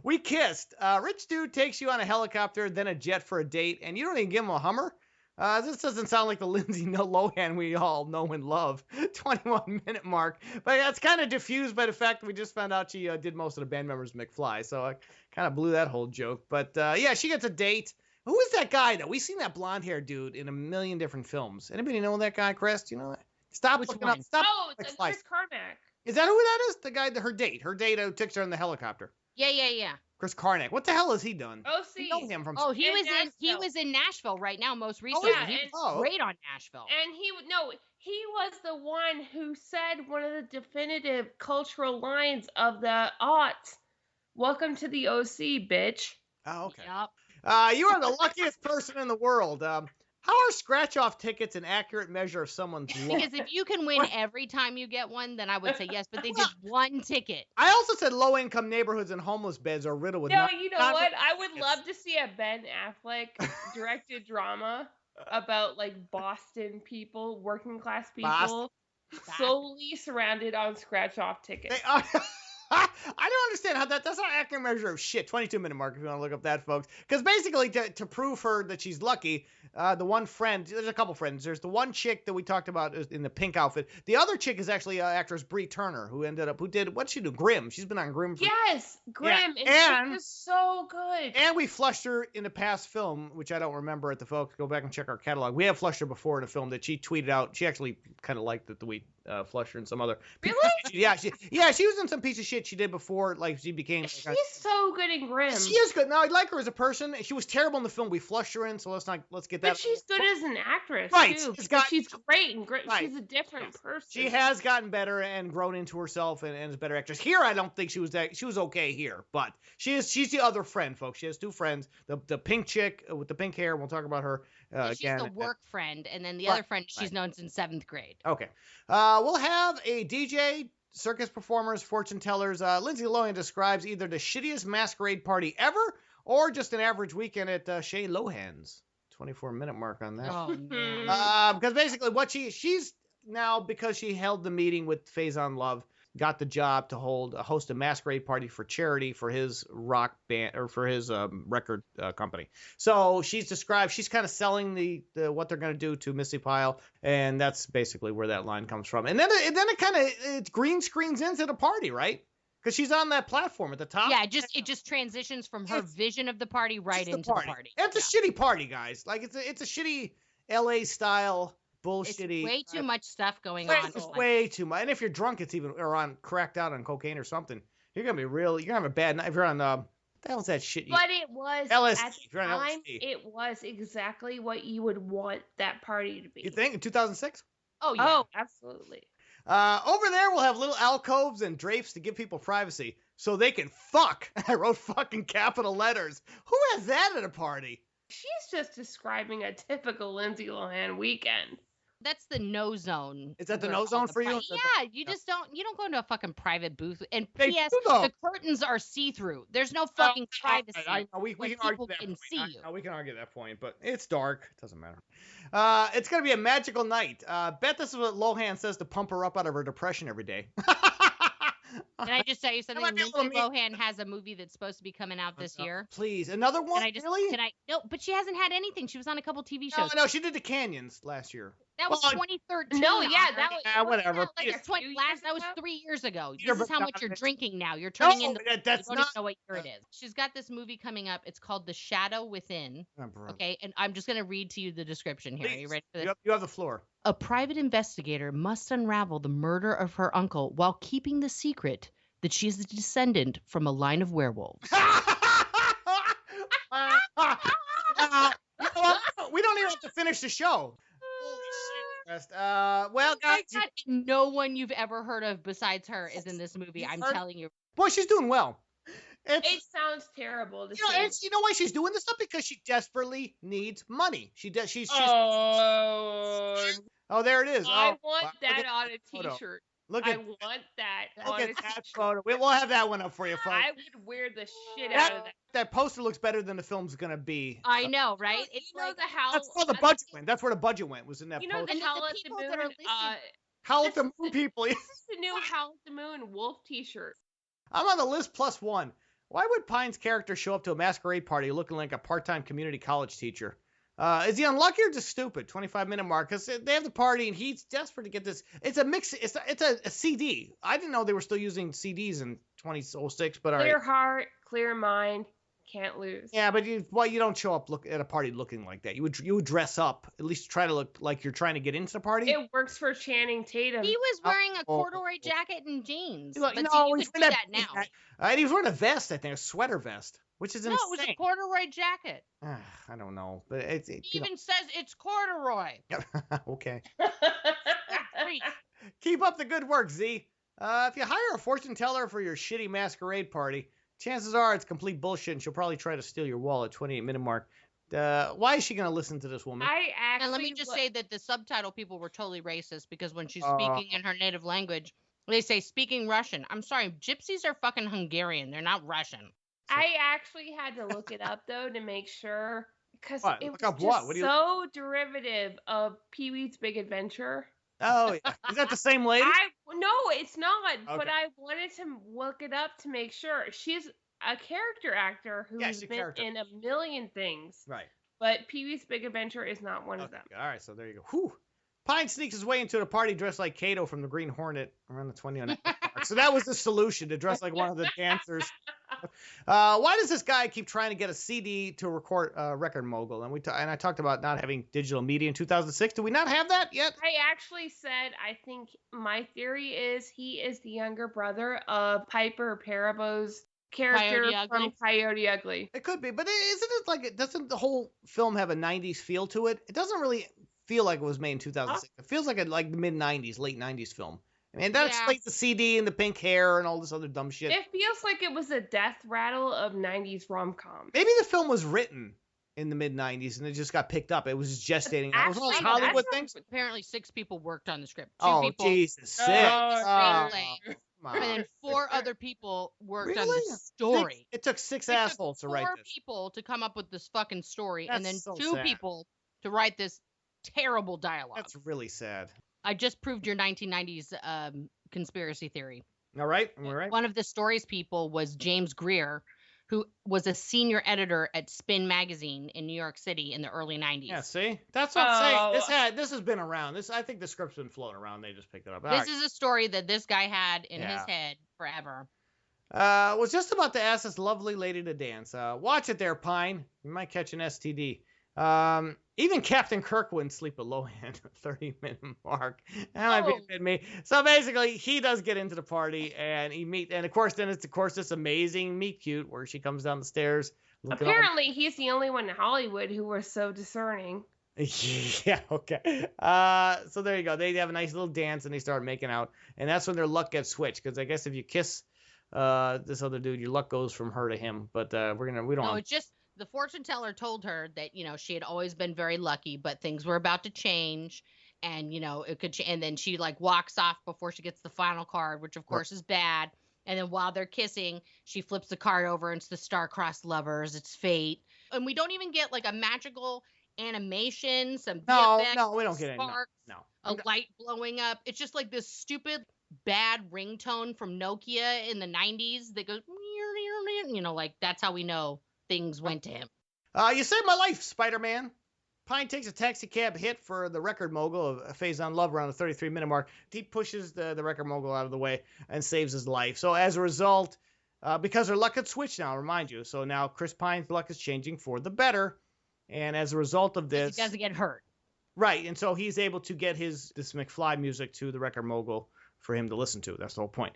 Speaker 5: We kissed. Rich dude takes you on a helicopter, then a jet for a date, and you don't even give him a Hummer? This doesn't sound like the Lindsay Lohan we all know and love. 21-minute mark. But yeah, it's kind of diffused by the fact that we just found out she did most of the band members McFly. So I kind of blew that whole joke. But yeah, she gets a date. Who is that guy, though? We've seen that blonde-haired dude in a million different films. Anybody know that guy, Chris? Do you know that? Stop
Speaker 2: Which
Speaker 5: looking
Speaker 2: one?
Speaker 5: up. Stop.
Speaker 4: Oh, it's
Speaker 5: McFly.
Speaker 4: Chris Carmack.
Speaker 5: Is that who that is? The guy, her date. Her date who takes her in the helicopter.
Speaker 2: Yeah.
Speaker 5: Chris Karnak. What the hell has he done?
Speaker 4: Oh,
Speaker 5: I
Speaker 4: see.
Speaker 5: know him from.
Speaker 2: Oh, he
Speaker 4: In
Speaker 2: was
Speaker 4: Nashville.
Speaker 2: in Nashville right now most recently.
Speaker 4: yeah,
Speaker 2: He
Speaker 4: and-
Speaker 2: was great on Nashville.
Speaker 4: And he was the one who said one of the definitive cultural lines of the aughts. Welcome to the OC, bitch.
Speaker 5: Oh, okay.
Speaker 2: Yep.
Speaker 5: You are the luckiest person in the world. How are scratch-off tickets an accurate measure of someone's luck?
Speaker 2: Because if you can win every time you get one, then I would say yes. But they did one ticket.
Speaker 5: I also said low-income neighborhoods and homeless beds are riddled with.
Speaker 4: No, you know
Speaker 5: not-
Speaker 4: what? I would
Speaker 5: tickets.
Speaker 4: love to see a Ben Affleck directed drama about like Boston people, working class people, solely surrounded on scratch off tickets.
Speaker 5: They are. I don't understand how that's not an accurate measure of shit. 22-minute mark if you want to look up that, folks. Because basically, to prove her that she's lucky, the one friend, there's a couple friends. There's the one chick that we talked about in the pink outfit. The other chick is actually actress Brie Turner, who did, what'd she do? Grimm. She's been on Grimm for.
Speaker 4: Yes, Grimm,
Speaker 5: Yeah,
Speaker 4: and she was so good.
Speaker 5: And we flushed her in a past film, which I don't remember at the folks. Go back and check our catalog. We have flushed her before in a film that she tweeted out. She actually kind of liked it that we flushed her in some other.
Speaker 4: Really?
Speaker 5: Yeah, she was in some piece of shit she did before. Like she became. Like,
Speaker 4: She's so good in Grimm.
Speaker 5: she is good. Now I like her as a person. She was terrible in the film we flushed her in, so let's get that.
Speaker 4: But she's good as an actress
Speaker 5: Right,
Speaker 4: too.
Speaker 5: she's
Speaker 4: Because
Speaker 5: got-
Speaker 4: she's great and great.
Speaker 5: Right.
Speaker 4: She's a different person.
Speaker 5: She has gotten better and grown into herself and is a better actress. Here, I don't think she was okay here, but she's the other friend, folks. She has two friends. The pink chick with the pink hair. We'll talk about her
Speaker 2: She's
Speaker 5: again.
Speaker 2: the work friend, and then the
Speaker 5: Right,
Speaker 2: other friend she's
Speaker 5: right.
Speaker 2: known since 7th grade.
Speaker 5: Okay. We'll have a DJ circus performers, fortune tellers. Lindsay Lohan describes either the shittiest masquerade party ever or just an average weekend at Shay Lohan's. 24-minute mark on that.
Speaker 2: Oh man.
Speaker 5: Because basically what she's now, because she held the meeting with Faison Love, got the job to host a masquerade party for charity for his rock band or for his record company. So she's kind of selling the what they're going to do to Missy Pyle, and that's basically where that line comes from. And then it kind of green screens into the party, right? Because she's on that platform at the top.
Speaker 2: Yeah, it just transitions from her vision of the party right into the party.
Speaker 5: It's a shitty party, guys. Like it's a shitty LA style bullshitty.
Speaker 2: It's way too much stuff going
Speaker 5: on.
Speaker 2: on.
Speaker 5: It's way too much. And if you're drunk, or cracked out on cocaine or something, you're gonna have a bad night. If you're on the hell's that shit?
Speaker 4: But it was
Speaker 5: LSD.
Speaker 4: at the time, it was exactly what you would want that party to be.
Speaker 5: You think in 2006?
Speaker 2: Oh yeah.
Speaker 4: Oh, absolutely.
Speaker 5: Over there, we'll have little alcoves and drapes to give people privacy so they can fuck. I wrote fucking capital letters. Who has that at a party?
Speaker 4: She's just describing a typical Lindsay Lohan weekend.
Speaker 2: That's the no zone.
Speaker 5: Is that the no zone for you?
Speaker 2: Yeah, you don't go into a fucking private booth. And
Speaker 5: They
Speaker 2: P.S.
Speaker 5: do, though.
Speaker 2: the curtains are see-through. There's no fucking privacy.
Speaker 5: I know we can argue that point.
Speaker 2: See you.
Speaker 5: We can argue that point, but it's dark. It doesn't matter. It's gonna be a magical night. Bet this is what Lohan says to pump her up out of her depression every day.
Speaker 2: Can I just tell you something?
Speaker 5: might be a
Speaker 2: Lindsay
Speaker 5: little
Speaker 2: Lohan has a movie that's supposed to be coming out this year.
Speaker 5: Please, another one? Really?
Speaker 2: No, but she hasn't had anything. She was on a couple TV shows.
Speaker 5: No, she did the Canyons last year.
Speaker 2: That was 2013.
Speaker 4: No, yeah, that was
Speaker 5: whatever.
Speaker 2: That was 3 years ago.
Speaker 5: Peter
Speaker 2: This is how much
Speaker 5: Bogdanovich.
Speaker 2: you're drinking now. You're turning into.
Speaker 5: That's
Speaker 2: you don't
Speaker 5: not.
Speaker 2: even know what year it is. She's got this movie coming up. It's called The Shadow Within. Okay, and I'm just gonna read to you the description here. Are you ready for this?
Speaker 5: You have the floor.
Speaker 2: A private investigator must unravel the murder of her uncle while keeping the secret that she is a descendant from a line of werewolves.
Speaker 5: We don't even have to finish the show. Well, guys,
Speaker 2: no one you've ever heard of besides her is in this movie. I'm telling you.
Speaker 5: Boy, she's doing well.
Speaker 4: It sounds terrible to say.
Speaker 5: You know why she's doing this stuff? Because she desperately needs money. She's oh, there it is.
Speaker 4: I want that on a T-shirt. I want that on a T-shirt.
Speaker 5: Photo. We'll have that one up for you, folks.
Speaker 4: I would wear the shit out of that.
Speaker 5: That poster looks better than the film's gonna be.
Speaker 2: I know, right?
Speaker 4: It's like, the Howl.
Speaker 5: That's where the budget went. That's where the budget went. Was in that poster.
Speaker 4: The Howl at the Moon.
Speaker 5: Howl at the Moon people.
Speaker 4: This is the new Howl at the Moon wolf T-shirt.
Speaker 5: I'm on the list plus one. Why would Pine's character show up to a masquerade party looking like a part-time community college teacher? Is he unlucky or just stupid? 25-minute mark. Because they have the party and he's desperate to get this. It's a mix. It's a CD. I didn't know they were still using CDs in 2006. But
Speaker 4: clear heart, clear mind, can't lose.
Speaker 5: Yeah, but you don't show up at a party looking like that. You would dress up, at least try to look like you're trying to get into the party.
Speaker 4: It works for Channing Tatum.
Speaker 2: He was wearing a corduroy jacket and jeans. But you
Speaker 5: he's
Speaker 2: could do that now.
Speaker 5: He was wearing a vest, I think, a sweater vest. Which is insane.
Speaker 2: No, it was a corduroy jacket.
Speaker 5: I don't know, but it
Speaker 2: even says it's corduroy.
Speaker 5: Okay. Keep up the good work, Z. If you hire a fortune teller for your shitty masquerade party, chances are it's complete bullshit and she'll probably try to steal your wallet. 28-minute mark. Why is she going to listen to this woman?
Speaker 2: And let me just say that the subtitle people were totally racist because when she's speaking in her native language, they say speaking Russian. I'm sorry, gypsies are fucking Hungarian. They're not Russian.
Speaker 4: I actually had to look it up though to make sure because it was
Speaker 5: just
Speaker 4: so derivative of Pee-wee's Big Adventure.
Speaker 5: Oh, yeah. Is that the same lady?
Speaker 4: No, it's not. Okay. But I wanted to look it up to make sure. She's a character actor who's been in a million things.
Speaker 5: Right.
Speaker 4: But Pee-wee's Big Adventure is not one of them.
Speaker 5: All right, so there you go. Whew. Pine sneaks his way into the party dressed like Kato from the Green Hornet around the 20 on mark. So that was the solution, to dress like one of the dancers. Why does this guy keep trying to get a CD to record Record Mogul? And I talked about not having digital media in 2006. Do we not have that yet?
Speaker 4: I actually said I think my theory is he is the younger brother of Piper Parabo's character from Coyote Ugly.
Speaker 5: It could be, but isn't it like doesn't the whole film have a 90s feel to it? It doesn't really feel like it was made in 2006. It feels like a the mid 90s, late 90s film. I mean, that's like the CD and the pink hair and all this other dumb shit.
Speaker 4: It feels like it was a death rattle of 90s rom-com.
Speaker 5: Maybe the film was written in the mid 90s, and it just got picked up. It was just gestating. It was all those
Speaker 4: Actually,
Speaker 5: Hollywood
Speaker 4: that's-
Speaker 5: things.
Speaker 2: Apparently 6 people worked on the script. 2
Speaker 5: Oh,
Speaker 2: people
Speaker 5: Jesus, 6.
Speaker 4: Oh,
Speaker 2: screenplay,
Speaker 5: Come
Speaker 2: and
Speaker 5: on.
Speaker 2: then 4 other people worked on
Speaker 5: Really?
Speaker 2: the story.
Speaker 5: It took 6
Speaker 2: It took
Speaker 5: assholes to write
Speaker 2: 4
Speaker 5: this.
Speaker 2: people to come up with this fucking story, and then
Speaker 5: That's so
Speaker 2: 2
Speaker 5: sad.
Speaker 2: people to write this terrible dialogue.
Speaker 5: That's really sad.
Speaker 2: I just proved your 1990s conspiracy theory.
Speaker 5: All right, am I right?
Speaker 2: One of the story's people was James Greer, who was a senior editor at Spin magazine in New York City in the early 90s.
Speaker 5: Yeah, see, that's what I'm
Speaker 4: Oh.
Speaker 5: saying. This has been around. I think the script's been floating around. They just picked it up. All
Speaker 2: This
Speaker 5: right.
Speaker 2: is a story that this guy had in his
Speaker 5: Yeah.
Speaker 2: head forever.
Speaker 5: Was just about to ask this lovely lady to dance. Watch it there, Pine. You might catch an STD. Even Captain Kirk wouldn't sleep with Lohan at the 30-minute mark. That might be a bit me. So basically, he does get into the party, and of course, this amazing meet cute where she comes down the stairs. looking all-
Speaker 4: Apparently, he's the only one in Hollywood who was so discerning.
Speaker 5: Yeah, okay. So there you go. They have a nice little dance, and they start making out, and that's when their luck gets switched. Because I guess if you kiss this other dude, your luck goes from her to him. But we don't.
Speaker 2: No, it's just the fortune teller told her that she had always been very lucky, but things were about to change, and it could. And then she walks off before she gets the final card, which of course is bad. And then while they're kissing, she flips the card over, and it's the star-crossed lovers. It's fate, and we don't even get a magical animation, some VFX,
Speaker 5: No, we don't get any.
Speaker 2: sparks,
Speaker 5: No.
Speaker 2: a light blowing up. It's just like this stupid bad ringtone from Nokia in the 90s that goes, that's how we know things went to him.
Speaker 5: You saved my life, Spider-Man. Pine takes a taxi cab hit for the record mogul of Phase on Love around the 33-minute mark. He pushes the record mogul out of the way and saves his life. So as a result, because her luck had switched now, remind you. So now Chris Pine's luck is changing for the better. And as a result of this,
Speaker 2: he doesn't get hurt.
Speaker 5: Right, and so he's able to get this McFly music to the record mogul for him to listen to. That's the whole point.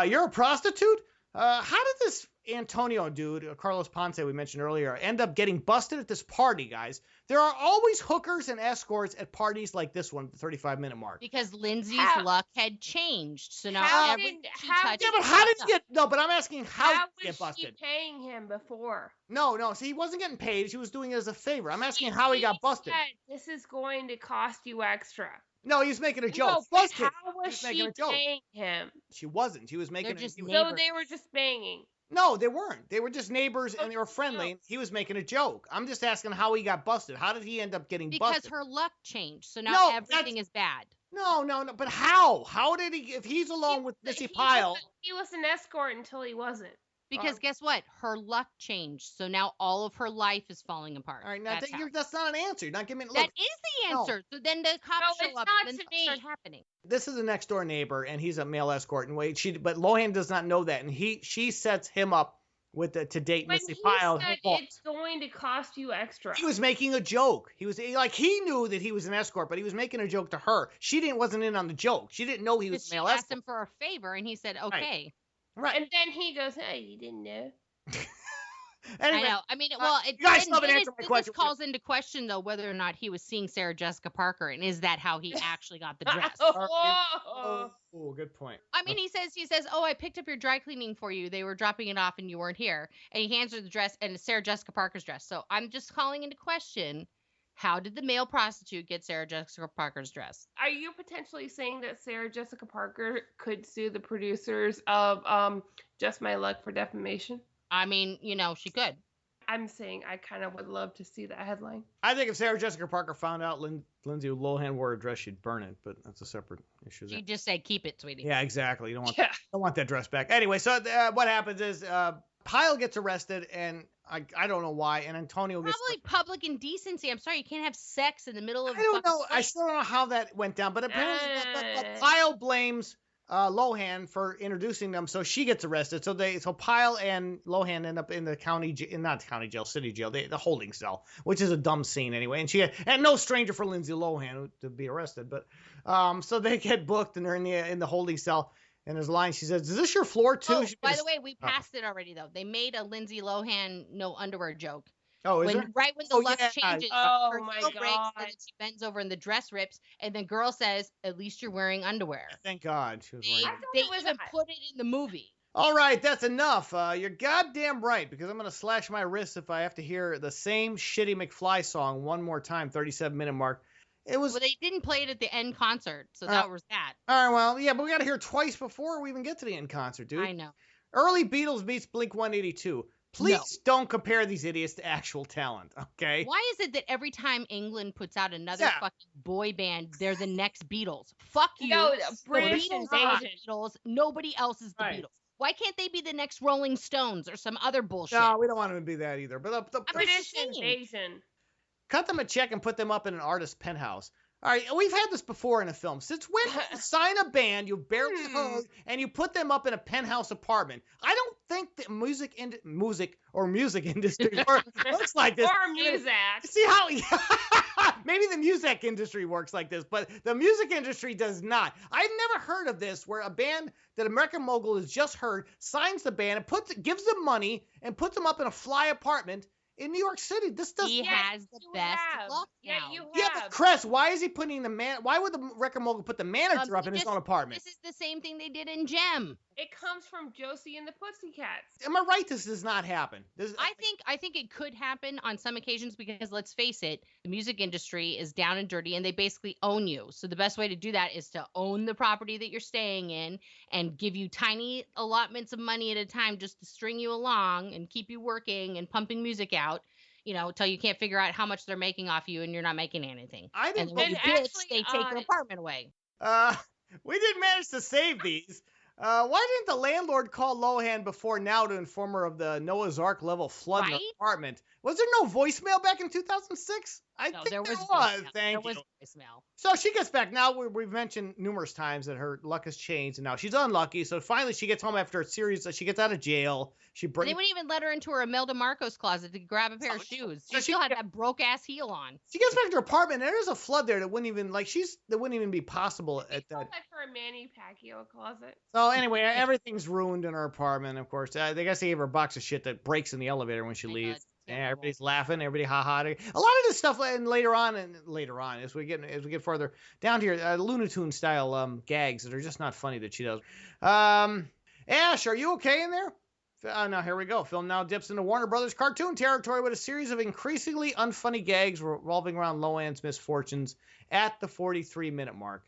Speaker 5: You're a prostitute? How did this Antonio dude, Carlos Ponce we mentioned earlier, end up getting busted at this party, guys? There are always hookers and escorts at parties like this one, the 35-minute mark.
Speaker 2: Because Lindsay's
Speaker 4: How-
Speaker 2: luck had changed. So now
Speaker 4: How
Speaker 2: everything
Speaker 4: did-
Speaker 2: she
Speaker 4: how
Speaker 2: touched.
Speaker 5: Yeah, but how did he get... No, but I'm asking how
Speaker 4: How
Speaker 5: did he
Speaker 4: was
Speaker 5: get
Speaker 4: she
Speaker 5: busted?
Speaker 4: paying him before?
Speaker 5: No, see, he wasn't getting paid. She was doing it as a favor. I'm asking how he got busted.
Speaker 4: Said, this is going to cost you extra.
Speaker 5: No, he was making a joke.
Speaker 4: No, but
Speaker 5: Busted.
Speaker 4: how
Speaker 5: He
Speaker 4: was
Speaker 5: making
Speaker 4: she
Speaker 5: a joke.
Speaker 4: paying him?
Speaker 5: She wasn't. She was making
Speaker 2: They're just
Speaker 5: he was-
Speaker 2: neighbors.
Speaker 4: So they were just banging.
Speaker 5: No, they weren't. They were just neighbors and they were
Speaker 4: Okay,
Speaker 5: friendly.
Speaker 4: no.
Speaker 5: He was making a joke. I'm just asking how he got busted. How did he end up getting
Speaker 2: Because
Speaker 5: busted?
Speaker 2: her luck changed. So now
Speaker 5: No,
Speaker 2: everything is bad.
Speaker 5: No. But how? How did he? If he's along with Missy Pyle,
Speaker 4: He was an escort until he wasn't.
Speaker 2: Because guess what? Her luck changed. So now all of her life is falling apart.
Speaker 5: all right. Now
Speaker 2: That's how.
Speaker 5: that's not an answer. You're not giving me.
Speaker 2: That
Speaker 5: Look,
Speaker 2: is the
Speaker 5: No.
Speaker 2: answer. So then the cops
Speaker 4: No,
Speaker 2: show
Speaker 4: it's
Speaker 2: up
Speaker 4: not
Speaker 2: and then
Speaker 4: to
Speaker 2: things start
Speaker 4: me.
Speaker 2: happening.
Speaker 5: this is a next door neighbor, and he's a male escort. And but Lohan does not know that, and she sets him up to date
Speaker 4: When
Speaker 5: Missy
Speaker 4: he
Speaker 5: Pyle.
Speaker 4: said it's going to cost you extra.
Speaker 5: He was making a joke. He knew that he was an escort, but he was making a joke to her. She wasn't in on the joke. She didn't know he was
Speaker 2: Because
Speaker 5: a
Speaker 2: she
Speaker 5: male
Speaker 2: asked
Speaker 5: escort.
Speaker 2: him for a favor, and he said, "Okay."
Speaker 5: Right.
Speaker 4: And then he goes, "Hey, you didn't know."
Speaker 5: Anyway,
Speaker 2: I know. I mean, well,
Speaker 5: you guys still haven't
Speaker 2: then
Speaker 5: answered my
Speaker 2: this
Speaker 5: question.
Speaker 2: calls into question though whether or not he was seeing Sarah Jessica Parker, and is that how he actually got the dress?
Speaker 4: Oh.
Speaker 5: Oh, good point.
Speaker 2: I mean, he says, "Oh, I picked up your dry cleaning for you. They were dropping it off, and you weren't here." And he hands her the dress, and it's Sarah Jessica Parker's dress. So I'm just calling into question: how did the male prostitute get Sarah Jessica Parker's dress?
Speaker 4: Are you potentially saying that Sarah Jessica Parker could sue the producers of Just My Luck for defamation?
Speaker 2: I mean, she could.
Speaker 4: I'm saying I kind of would love to see that headline.
Speaker 5: I think if Sarah Jessica Parker found out Lindsay Lohan wore a dress, she'd burn it. But that's a separate issue.
Speaker 2: She just said, "Keep it, sweetie."
Speaker 5: Yeah, exactly. You don't
Speaker 4: Yeah.
Speaker 5: want that dress back. Anyway, so what happens is Pyle gets arrested, and I don't know why, and Antonio gets.
Speaker 2: Probably public indecency. I'm sorry, you can't have sex in the middle of.
Speaker 5: I don't
Speaker 2: fucking
Speaker 5: know. I
Speaker 2: fight.
Speaker 5: still don't know how that went down, but apparently but Pyle blames Lohan for introducing them, so she gets arrested. So Pyle and Lohan end up in the not county jail, city jail, the holding cell, which is a dumb scene anyway. And no stranger for Lindsay Lohan to be arrested, but so they get booked and they're in the holding cell. And there's a line, she says, "Is this your floor too?"
Speaker 2: Oh, by the way, we passed it already though. They made a Lindsay Lohan no underwear joke.
Speaker 5: Oh, is there?
Speaker 2: Right when the
Speaker 5: Oh,
Speaker 2: luck
Speaker 5: yeah.
Speaker 2: changes,
Speaker 4: Oh,
Speaker 2: her
Speaker 4: my
Speaker 2: heel breaks,
Speaker 4: God.
Speaker 2: and then she bends over and the dress rips, and then girl says, "At least you're wearing underwear."
Speaker 5: Thank God she was
Speaker 2: They,
Speaker 5: wearing.
Speaker 4: I thought
Speaker 2: they
Speaker 4: it was
Speaker 2: even
Speaker 4: a-
Speaker 2: put it in the movie.
Speaker 5: All right, that's enough. You're goddamn right, because I'm going to slash my wrists if I have to hear the same shitty McFly song one more time, 37-minute mark. It was.
Speaker 2: Well, they didn't play it at the end concert, so that was that.
Speaker 5: All right, well, yeah, but we got to hear it twice before we even get to the end concert, dude.
Speaker 2: I know.
Speaker 5: Early Beatles meets Blink 182. Please don't compare these idiots to actual talent, okay?
Speaker 2: Why is it that every time England puts out another fucking boy band, they're the next Beatles? Fuck you.
Speaker 4: No,
Speaker 2: The
Speaker 4: British
Speaker 2: Beatles are the
Speaker 4: invasion.
Speaker 2: Beatles. Nobody else is the
Speaker 5: Right.
Speaker 2: Beatles. Why can't they be the next Rolling Stones or some other bullshit?
Speaker 5: No, we don't want them to be that either. But the
Speaker 4: British
Speaker 2: saying.
Speaker 4: invasion.
Speaker 5: cut them a check and put them up in an artist's penthouse. All right, we've had this before in a film. Since when you sign a band you barely heard and you put them up in a penthouse apartment? I don't think the music industry works like this.
Speaker 4: Or music.
Speaker 5: See how maybe the music industry works like this, but the music industry does not. I've never heard of this where a band that American Mogul has just heard signs the band and gives them money and puts them up in a fly apartment in New York City. This doesn't.
Speaker 2: He has the best luck
Speaker 4: Yeah,
Speaker 2: now.
Speaker 4: you have.
Speaker 5: Yeah, but Chris, why is he putting why would the record mogul put the manager up in his own apartment?
Speaker 2: This is the same thing they did in Gem.
Speaker 4: It comes from Josie and the Pussycats.
Speaker 5: Am I right? This does not happen.
Speaker 2: I think it could happen on some occasions because let's face it, the music industry is down and dirty and they basically own you. So the best way to do that is to own the property that you're staying in and give you tiny allotments of money at a time just to string you along and keep you working and pumping music out, till you can't figure out how much they're making off you and you're not making anything. And when you bitch, they take your apartment away.
Speaker 5: We did manage to save these. Why didn't the landlord call Lohan before now to inform her of the Noah's Ark level flood in her apartment? Was there no voicemail back in 2006? I think there was. Thank you.
Speaker 2: Voicemail.
Speaker 5: So she gets back. Now we've mentioned numerous times that her luck has changed, and now she's unlucky. So finally she gets home after a series. She gets out of jail. They
Speaker 2: wouldn't even let her into her Imelda Marcos closet to grab a pair of shoes. She still had that broke ass heel on.
Speaker 5: She gets back to her apartment, and there's a flood there that wouldn't even be possible at that.
Speaker 4: That for a Manny Pacquiao closet.
Speaker 5: So anyway, everything's ruined in her apartment. Of course, they guess they gave her a box of shit that breaks in the elevator when she leaves. Yeah, everybody's laughing. Everybody ha-ha. A lot of this stuff, and later on, as we get further down here, Looney Tunes style gags that are just not funny that she does. Ash, are you okay in there? Now here we go. Film now dips into Warner Brothers cartoon territory with a series of increasingly unfunny gags revolving around Lohan's misfortunes at the 43-minute mark.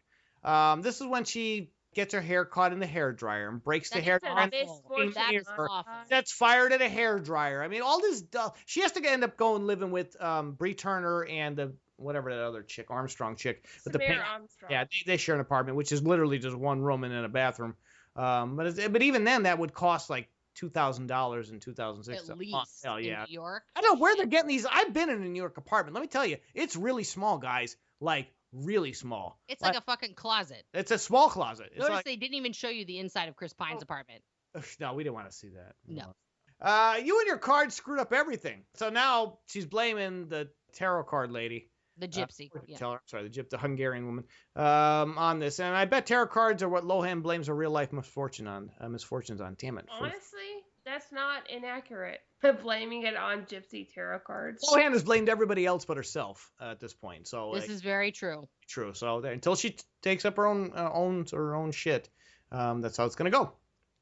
Speaker 5: This is when she gets her hair caught in the hairdryer and breaks the hairdryer. That's fired at a hairdryer. I mean, all this stuff. She has to end up living with Bree Turner and the whatever that other chick, Armstrong chick. With Armstrong. Yeah, they share an apartment, which is literally just one room and then a bathroom. But even then, that would cost like $2,000 in 2006.
Speaker 2: At least
Speaker 5: in New
Speaker 2: York.
Speaker 5: I don't know where they're getting these. I've been in a New York apartment. Let me tell you, it's really small, guys. Like really small.
Speaker 2: It's like a fucking closet.
Speaker 5: It's a small closet.
Speaker 2: Notice they didn't even show you the inside of Chris Pine's apartment.
Speaker 5: No, we didn't want to see that.
Speaker 2: No.
Speaker 5: You and your card screwed up everything. So now she's blaming the tarot card lady.
Speaker 2: The gypsy.
Speaker 5: The Hungarian woman on this. And I bet tarot cards are what Lohan blames her real life misfortunes on. Damn it.
Speaker 4: Honestly, that's not inaccurate. Blaming it on gypsy tarot cards.
Speaker 5: Lohan has blamed everybody else but herself at this point. So
Speaker 2: this is very true.
Speaker 5: True. So until she takes up her own shit, that's how it's gonna go.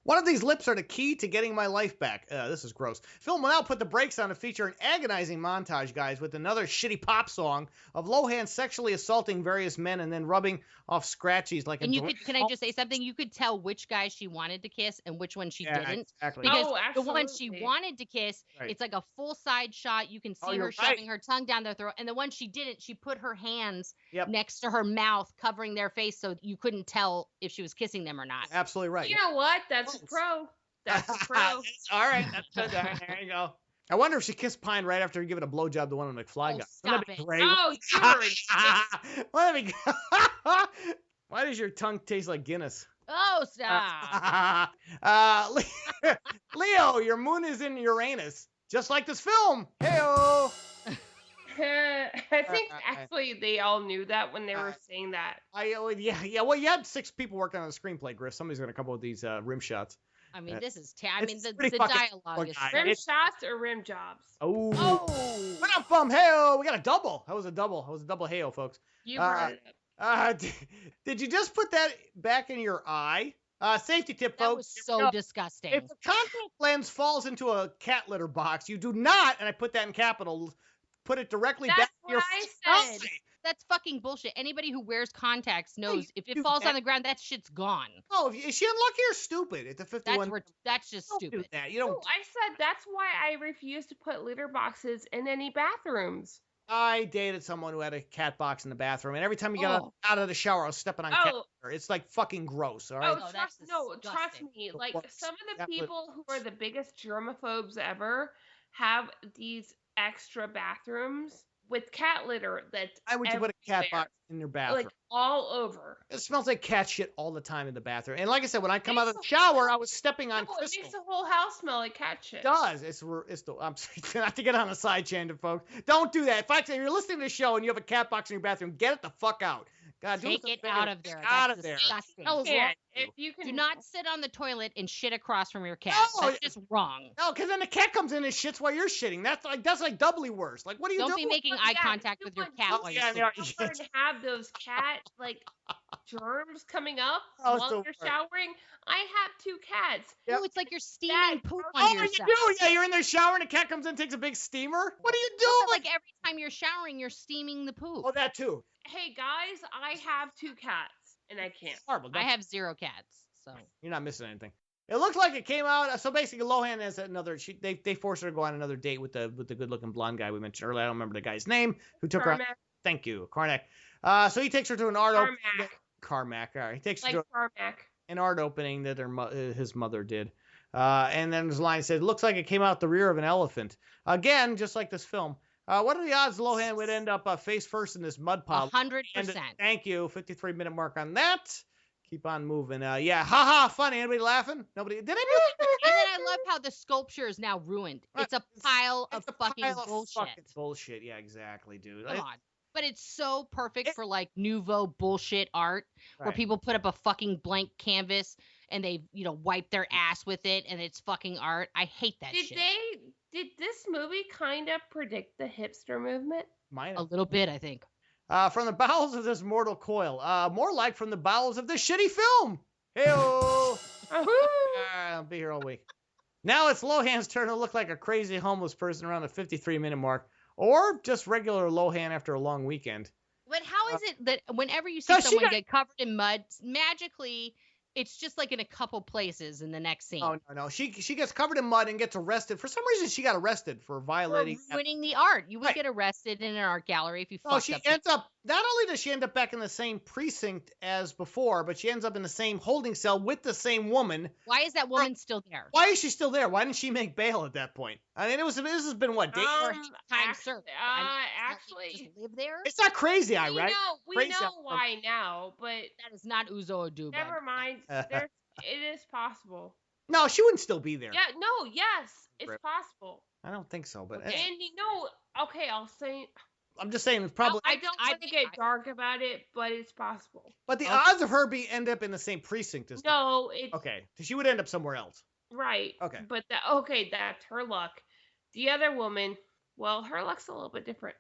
Speaker 5: One of these lips are the key to getting my life back. This is gross. Film will now put the brakes on to feature an agonizing montage, guys, with another shitty pop song of Lohan sexually assaulting various men and then rubbing off scratchies like
Speaker 2: can I just say something? You could tell which guy she wanted to kiss and which one she didn't.
Speaker 5: Exactly.
Speaker 2: Because the one she wanted to kiss, it's like a full side shot. You can see her shoving her tongue down their throat. And the one she didn't, she put her hands next to her mouth, covering their face so you couldn't tell if she was kissing them or not.
Speaker 5: Absolutely right.
Speaker 4: You know what? That's a pro. That's a pro.
Speaker 5: All right. There you go. I wonder if she kissed Pine right after giving a blowjob to one of the McFly guys.
Speaker 2: Stop it.
Speaker 5: Great.
Speaker 4: Oh,
Speaker 5: Why does your tongue taste like Guinness?
Speaker 2: Oh, stop.
Speaker 5: Leo, your moon is in Uranus, just like this film. Hey-o.
Speaker 4: I think actually they all knew that when they were saying that.
Speaker 5: Well, you had 6 people working on the screenplay, Griff. Somebody's gonna come up with these rim shots.
Speaker 2: I mean, this is the dialogue is
Speaker 4: rim shots or rim jobs.
Speaker 5: Oh. What up, bum? Hey-o. We got a double. That was a double hey-o, folks.
Speaker 4: You brought it up.
Speaker 5: Did you just put that back in your eye? Safety tip,
Speaker 2: That
Speaker 5: folks.
Speaker 2: was so
Speaker 5: No,
Speaker 2: disgusting.
Speaker 5: if the contact lens falls into a cat litter box, you do not, and I put that in capitals, put it directly
Speaker 4: That's
Speaker 5: back to
Speaker 4: what
Speaker 5: your
Speaker 4: I said.
Speaker 2: That's fucking bullshit. Anybody who wears contacts knows if it
Speaker 5: do
Speaker 2: falls
Speaker 5: that.
Speaker 2: on the ground, that shit's gone.
Speaker 5: Oh, is she unlucky or stupid at the 51?
Speaker 2: That's just
Speaker 5: Don't do
Speaker 2: stupid.
Speaker 5: that. You don't.
Speaker 4: No, I said that's why I refuse to put litter boxes in any bathrooms.
Speaker 5: I dated someone who had a cat box in the bathroom, and every time you got out of the shower, I was stepping on cat litter. It's like fucking gross. All right.
Speaker 2: Oh,
Speaker 4: trust
Speaker 2: disgusting.
Speaker 4: me. Like some of the people who are the biggest germaphobes ever have these extra bathrooms with cat litter that's
Speaker 5: Why would you put a cat box in your bathroom?
Speaker 4: like all over.
Speaker 5: It smells like cat shit all the time in the bathroom. And like I said, when I come out of the shower, I was stepping on
Speaker 4: It
Speaker 5: crystal.
Speaker 4: makes the whole house smell like cat shit.
Speaker 5: It does. It's the. I'm sorry, not to get on a side tangent, folks. Don't do that. If you're listening to the show and you have a cat box in your bathroom, get it the fuck out. God,
Speaker 2: Take it out of there.
Speaker 5: Out
Speaker 2: That's
Speaker 5: of there.
Speaker 2: disgusting.
Speaker 5: Hell is wrong with you?
Speaker 4: If you can,
Speaker 2: Do not sit on the toilet and shit across from your cat.
Speaker 5: No,
Speaker 2: That's just wrong.
Speaker 5: No, because then the cat comes in and shits while you're shitting. That's like doubly worse. Like, what are you
Speaker 2: Don't
Speaker 5: doing?
Speaker 2: be making eye contact with your cat while you're
Speaker 4: you have those cat like germs coming up
Speaker 5: Oh,
Speaker 4: while
Speaker 5: so
Speaker 4: you're
Speaker 5: funny.
Speaker 4: showering. I have 2 cats.
Speaker 5: Yep.
Speaker 2: Oh, it's like you're steaming
Speaker 4: That-
Speaker 2: poop
Speaker 4: Oh,
Speaker 2: on
Speaker 5: Oh,
Speaker 2: yourself.
Speaker 5: you do? Yeah, you're in there showering, and a cat comes in and takes a big steamer? What are you
Speaker 2: But
Speaker 5: doing?
Speaker 2: like every time you're showering, you're steaming the poop.
Speaker 5: Oh, that too.
Speaker 4: Hey guys, I have 2 cats and I can't.
Speaker 5: Horrible.
Speaker 2: I have 0 cats, so
Speaker 5: You're not missing anything. It looked like it came out. So basically, Lohan has another. They forced her to go on another date with the good-looking blonde guy we mentioned earlier. I don't remember the guy's name who took her.
Speaker 4: Carmack,
Speaker 5: Thank you, Karnak. So he takes her to an art opening.
Speaker 4: Carmack,
Speaker 5: All right. He takes her
Speaker 4: like
Speaker 5: to
Speaker 4: Carmack.
Speaker 5: an art opening that his mother did. And then there's a line that says, "Looks like it came out the rear of an elephant." Again, just like this film. What are the odds Lohan would end up face first in this mud pile?
Speaker 2: 100%.
Speaker 5: Thank you. 53-minute mark on that. Keep on moving. Yeah, haha, funny. Anybody laughing? Nobody. Did anybody?
Speaker 2: And then I love how the sculpture is now ruined. It's a pile of fucking bullshit.
Speaker 5: Fucking bullshit. Yeah, exactly, dude.
Speaker 2: Come on. But it's so perfect for like nouveau bullshit art where
Speaker 5: Right.
Speaker 2: people put up a fucking blank canvas and they, wipe their ass with it and it's fucking art. I hate that shit.
Speaker 4: Did this movie kind of predict the hipster movement?
Speaker 5: Mine.
Speaker 2: A little bit, I think.
Speaker 5: From the bowels of this mortal coil. More like from the bowels of this shitty film. Hey-o. I'll be here all week. Now it's Lohan's turn to look like a crazy homeless person around the 53-minute mark. Or just regular Lohan after a long weekend.
Speaker 2: But how is it that whenever you see
Speaker 5: 'Cause she
Speaker 2: someone
Speaker 5: got-
Speaker 2: get covered in mud, magically it's just like in a couple places in the next scene?
Speaker 5: Oh, no. She gets covered in mud and gets arrested. For some reason, she got arrested for violating.
Speaker 2: For ruining the art. You would
Speaker 5: Right.
Speaker 2: get arrested in an art gallery if you
Speaker 5: No,
Speaker 2: fucked
Speaker 5: she
Speaker 2: up.
Speaker 5: ends up, not only does she end up back in the same precinct as before, but she ends up in the same holding cell with the same woman.
Speaker 2: Why is that woman still there?
Speaker 5: Why is she still there? Why didn't she make bail at that point? I mean, this has been what, days?
Speaker 2: Time served.
Speaker 4: Actually,
Speaker 2: just live there.
Speaker 5: It's not crazy eye, right?
Speaker 4: we
Speaker 5: Crazy
Speaker 4: know
Speaker 5: eye.
Speaker 4: why now, but
Speaker 2: That is not Uzo Aduba.
Speaker 4: never mind. It is possible.
Speaker 5: No, she wouldn't still be there.
Speaker 4: Yeah, no, yes, it's
Speaker 5: Rip.
Speaker 4: possible.
Speaker 5: I don't think so, but
Speaker 4: And okay, I'll say.
Speaker 5: I'm just saying it's probably.
Speaker 4: I don't want to get dark about it, but it's possible.
Speaker 5: But the odds of her end up in the same precinct as
Speaker 4: No, it's
Speaker 5: okay. So she would end up somewhere else.
Speaker 4: right.
Speaker 5: Okay.
Speaker 4: But that's her luck. The other woman, well, her luck's a little bit different.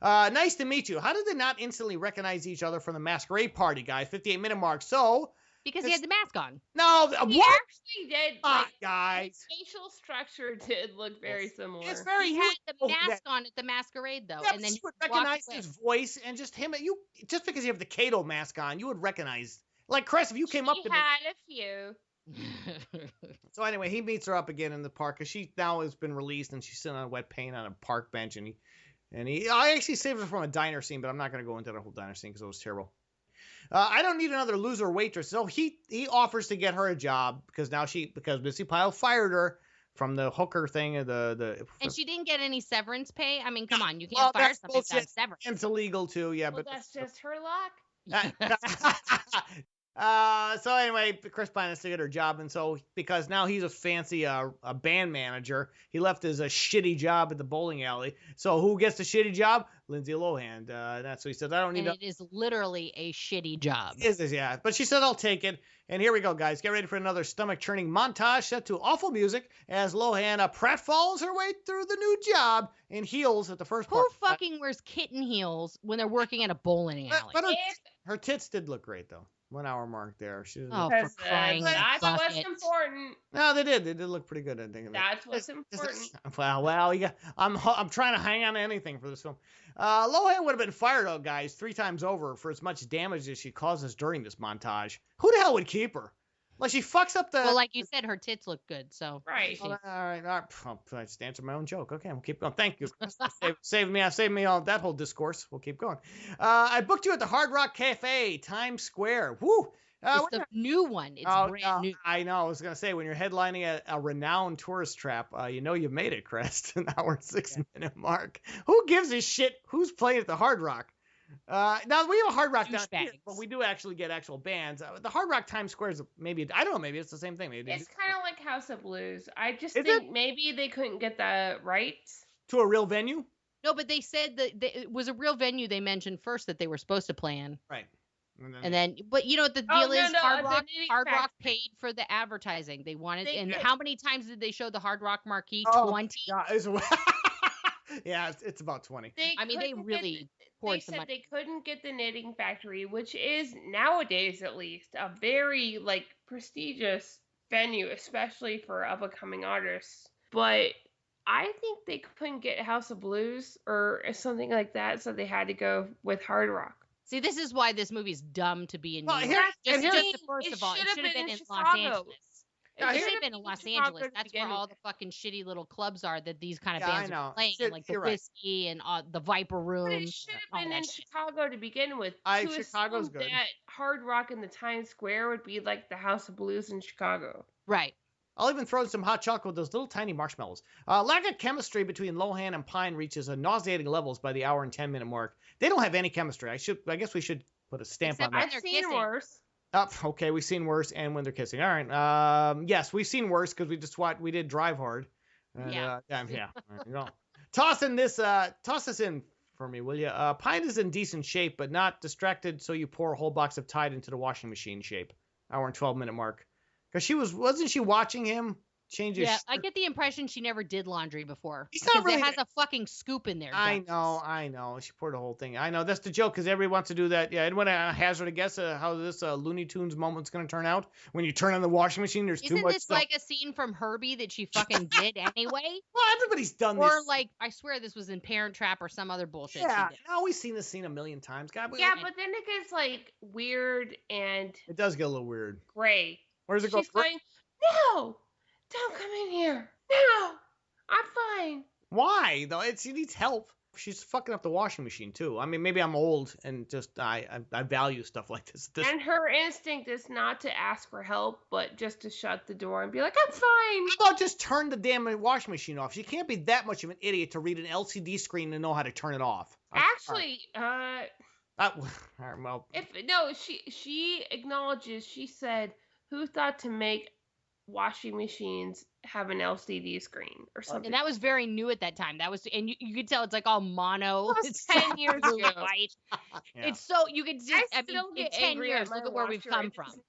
Speaker 5: Nice to meet you. How did they not instantly recognize each other from the masquerade party, guys? 58-minute mark. So
Speaker 2: Because he had the mask on.
Speaker 5: no,
Speaker 4: He
Speaker 5: what?
Speaker 4: actually did.
Speaker 5: Guys.
Speaker 4: His facial structure did look very similar.
Speaker 5: It's very.
Speaker 2: He
Speaker 5: you
Speaker 2: had the
Speaker 5: would know
Speaker 2: mask
Speaker 5: that.
Speaker 2: on at the masquerade though,
Speaker 5: Yeah,
Speaker 2: and then
Speaker 5: you would
Speaker 2: he walked
Speaker 5: recognize
Speaker 2: away.
Speaker 5: his voice and just him. You just because you have the Kato mask on, you would recognize. Like Chris, if you came up to
Speaker 4: He
Speaker 5: me.
Speaker 4: had a few.
Speaker 5: So anyway, he meets her up again in the park because she now has been released and she's sitting on wet paint on a park bench and I actually saved her from a diner scene, but I'm not going to go into the whole diner scene because it was terrible. I don't need another loser waitress. So he offers to get her a job because Missy Pyle fired her from the hooker thing.
Speaker 2: And she didn't get any severance pay. I mean, come on, you can't
Speaker 5: Well,
Speaker 2: fire
Speaker 5: that's
Speaker 2: somebody without
Speaker 5: bullshit.
Speaker 2: severance.
Speaker 5: It's illegal too. Yeah,
Speaker 4: Well,
Speaker 5: but
Speaker 4: that's just her luck.
Speaker 5: So anyway, Chris Pine has to get her job, and so because now he's a fancy a band manager, he left his shitty job at the bowling alley. So who gets the shitty job? Lindsay Lohan. That's what he says. I don't need.
Speaker 2: And it is literally a shitty job.
Speaker 5: Yeah, but she said I'll take it. And here we go, guys. Get ready for another stomach-churning montage set to awful music as Lohan pratfalls her way through the new job in heels at the first
Speaker 2: Who
Speaker 5: part.
Speaker 2: fucking wears kitten heels when they're working at a bowling alley?
Speaker 5: But her tits did look great though. 1 hour mark there. She didn't
Speaker 2: Oh,
Speaker 5: look-
Speaker 2: for
Speaker 4: Because
Speaker 2: crying
Speaker 4: that's what's
Speaker 2: buckets.
Speaker 4: important.
Speaker 5: No, they did. They did look pretty good. I think.
Speaker 4: That's what's important.
Speaker 5: Well, yeah. I'm trying to hang on to anything for this film. Lohan would have been fired out, guys, 3 times over for as much damage as she causes during this montage. Who the hell would keep her? Like, she fucks up the...
Speaker 2: Well, like you said, her tits look good, so.
Speaker 4: Right.
Speaker 5: All right. I just answered my own joke. Okay, we'll keep going. Thank you. Saved me all that whole discourse. We'll keep going. I booked you at the Hard Rock Cafe, Times Square. Woo!
Speaker 2: It's the new one. It's brand new.
Speaker 5: I know. I was going to say, when you're headlining a renowned tourist trap, you know you made it, Crest. An hour and 6-minute mark. Who gives a shit who's playing at the Hard Rock? Now, we have a Hard Rock down here, but we do actually get actual bands. The Hard Rock Times Square is maybe, I don't know, maybe it's the same thing. Maybe
Speaker 4: It's kind of like House of Blues. I just
Speaker 5: Is
Speaker 4: think maybe they couldn't get the rights.
Speaker 5: to a real venue?
Speaker 2: No, but they said that it was a real venue they mentioned first that they were supposed to play in.
Speaker 5: Right.
Speaker 2: And then, but you know what the
Speaker 4: Oh,
Speaker 2: deal is?
Speaker 4: no,
Speaker 2: Hard
Speaker 4: the
Speaker 2: Rock,
Speaker 4: Knitting
Speaker 2: Hard Rock
Speaker 4: Factory.
Speaker 2: paid for the advertising. They wanted,
Speaker 4: They
Speaker 2: and
Speaker 4: did.
Speaker 2: how many times did they show the Hard Rock marquee?
Speaker 5: Oh,
Speaker 2: 20.
Speaker 5: Yeah, yeah, it's about 20.
Speaker 2: I mean, they
Speaker 4: couldn't
Speaker 2: really
Speaker 4: They
Speaker 2: poured some
Speaker 4: said
Speaker 2: money.
Speaker 4: they couldn't get the Knitting Factory, which is nowadays at least a very prestigious venue, especially for up and coming artists. But I think they couldn't get House of Blues or something like that, so they had to go with Hard Rock.
Speaker 2: See, this is why this movie's dumb to be in
Speaker 5: Well,
Speaker 2: New
Speaker 5: here-
Speaker 2: York.
Speaker 5: and here's-
Speaker 2: First of all, it
Speaker 4: should've
Speaker 2: should have been in Los
Speaker 4: Chicago.
Speaker 2: Angeles.
Speaker 5: Yeah,
Speaker 2: It
Speaker 5: here-
Speaker 2: should have been in Los
Speaker 4: Chicago
Speaker 2: Angeles.
Speaker 4: to
Speaker 2: That's where
Speaker 4: begin
Speaker 2: all
Speaker 4: with.
Speaker 2: the fucking shitty little clubs are that these kind of
Speaker 5: Yeah, I
Speaker 2: bands
Speaker 5: know.
Speaker 2: are playing,
Speaker 5: Shit,
Speaker 2: like the
Speaker 5: you're right.
Speaker 2: Whiskey and the Viper Room.
Speaker 4: But it should
Speaker 2: all
Speaker 4: have been
Speaker 2: that
Speaker 4: in
Speaker 2: shit.
Speaker 4: Chicago to begin with.
Speaker 5: Chicago's
Speaker 4: assume
Speaker 5: good.
Speaker 4: That Hard Rock in the Times Square would be like the House of Blues in Chicago.
Speaker 2: Right.
Speaker 5: I'll even throw in some hot chocolate with those little tiny marshmallows. Lack of chemistry between Lohan and Pine reaches a nauseating levels by the hour and 10-minute mark. They don't have any chemistry. I guess we should put a stamp
Speaker 2: Except
Speaker 5: on that.
Speaker 2: when
Speaker 4: I've
Speaker 2: they're
Speaker 4: seen
Speaker 2: kissing.
Speaker 4: worse.
Speaker 5: Okay, we've seen worse, and when they're kissing. All right. Yes, we've seen worse because we did Drive Hard.
Speaker 2: Yeah.
Speaker 5: Yeah. There you go. Toss this in for me, will you? Pine is in decent shape, but not distracted, so you pour a whole box of Tide into the washing machine shape. Hour and 12-minute mark. Because wasn't she watching him change his
Speaker 2: Yeah,
Speaker 5: shirt?
Speaker 2: I get the impression she never did laundry before.
Speaker 5: He's not
Speaker 2: because
Speaker 5: really-
Speaker 2: It has a fucking scoop in there.
Speaker 5: I
Speaker 2: dumbass.
Speaker 5: know. She poured the whole thing. I know. That's the joke, because everybody wants to do that. Yeah, anyone hazard a guess how this Looney Tunes moment's going to turn out? When you turn on the washing machine, there's too
Speaker 2: Isn't
Speaker 5: much
Speaker 2: this
Speaker 5: stuff.
Speaker 2: like a scene from Herbie that she fucking did anyway?
Speaker 5: Well, everybody's done
Speaker 2: Or
Speaker 5: this.
Speaker 2: like, I swear this was in Parent Trap or some other bullshit
Speaker 5: Yeah,
Speaker 2: she did.
Speaker 5: no, we've seen this scene a million times. God,
Speaker 4: Yeah, but then it gets weird and
Speaker 5: it does get a little weird.
Speaker 4: gray.
Speaker 5: Where does it go?
Speaker 4: She's going, no, don't come in here. No, I'm fine.
Speaker 5: Why though? She needs help. She's fucking up the washing machine too. I mean, maybe I'm old and just I value stuff like this.
Speaker 4: And her instinct is not to ask for help, but just to shut the door and be like, I'm fine.
Speaker 5: How about just turn the damn washing machine off? She can't be that much of an idiot to read an LCD screen and know how to turn it off.
Speaker 4: Actually,
Speaker 5: Well,
Speaker 4: she acknowledges. She said, "Who thought to make washing machines have an LCD screen or something?"
Speaker 2: And that was very new at that time. That was, and you could tell it's like all mono.
Speaker 4: That was
Speaker 2: It's
Speaker 4: 10 years
Speaker 2: blue
Speaker 4: ago.
Speaker 2: White.
Speaker 5: yeah.
Speaker 2: It's so you could just. I mean,
Speaker 4: still
Speaker 2: in
Speaker 4: get
Speaker 2: 10
Speaker 4: angry
Speaker 2: years,
Speaker 4: my
Speaker 2: look at where we've
Speaker 4: washer.
Speaker 2: come
Speaker 4: It
Speaker 2: from.
Speaker 4: doesn't-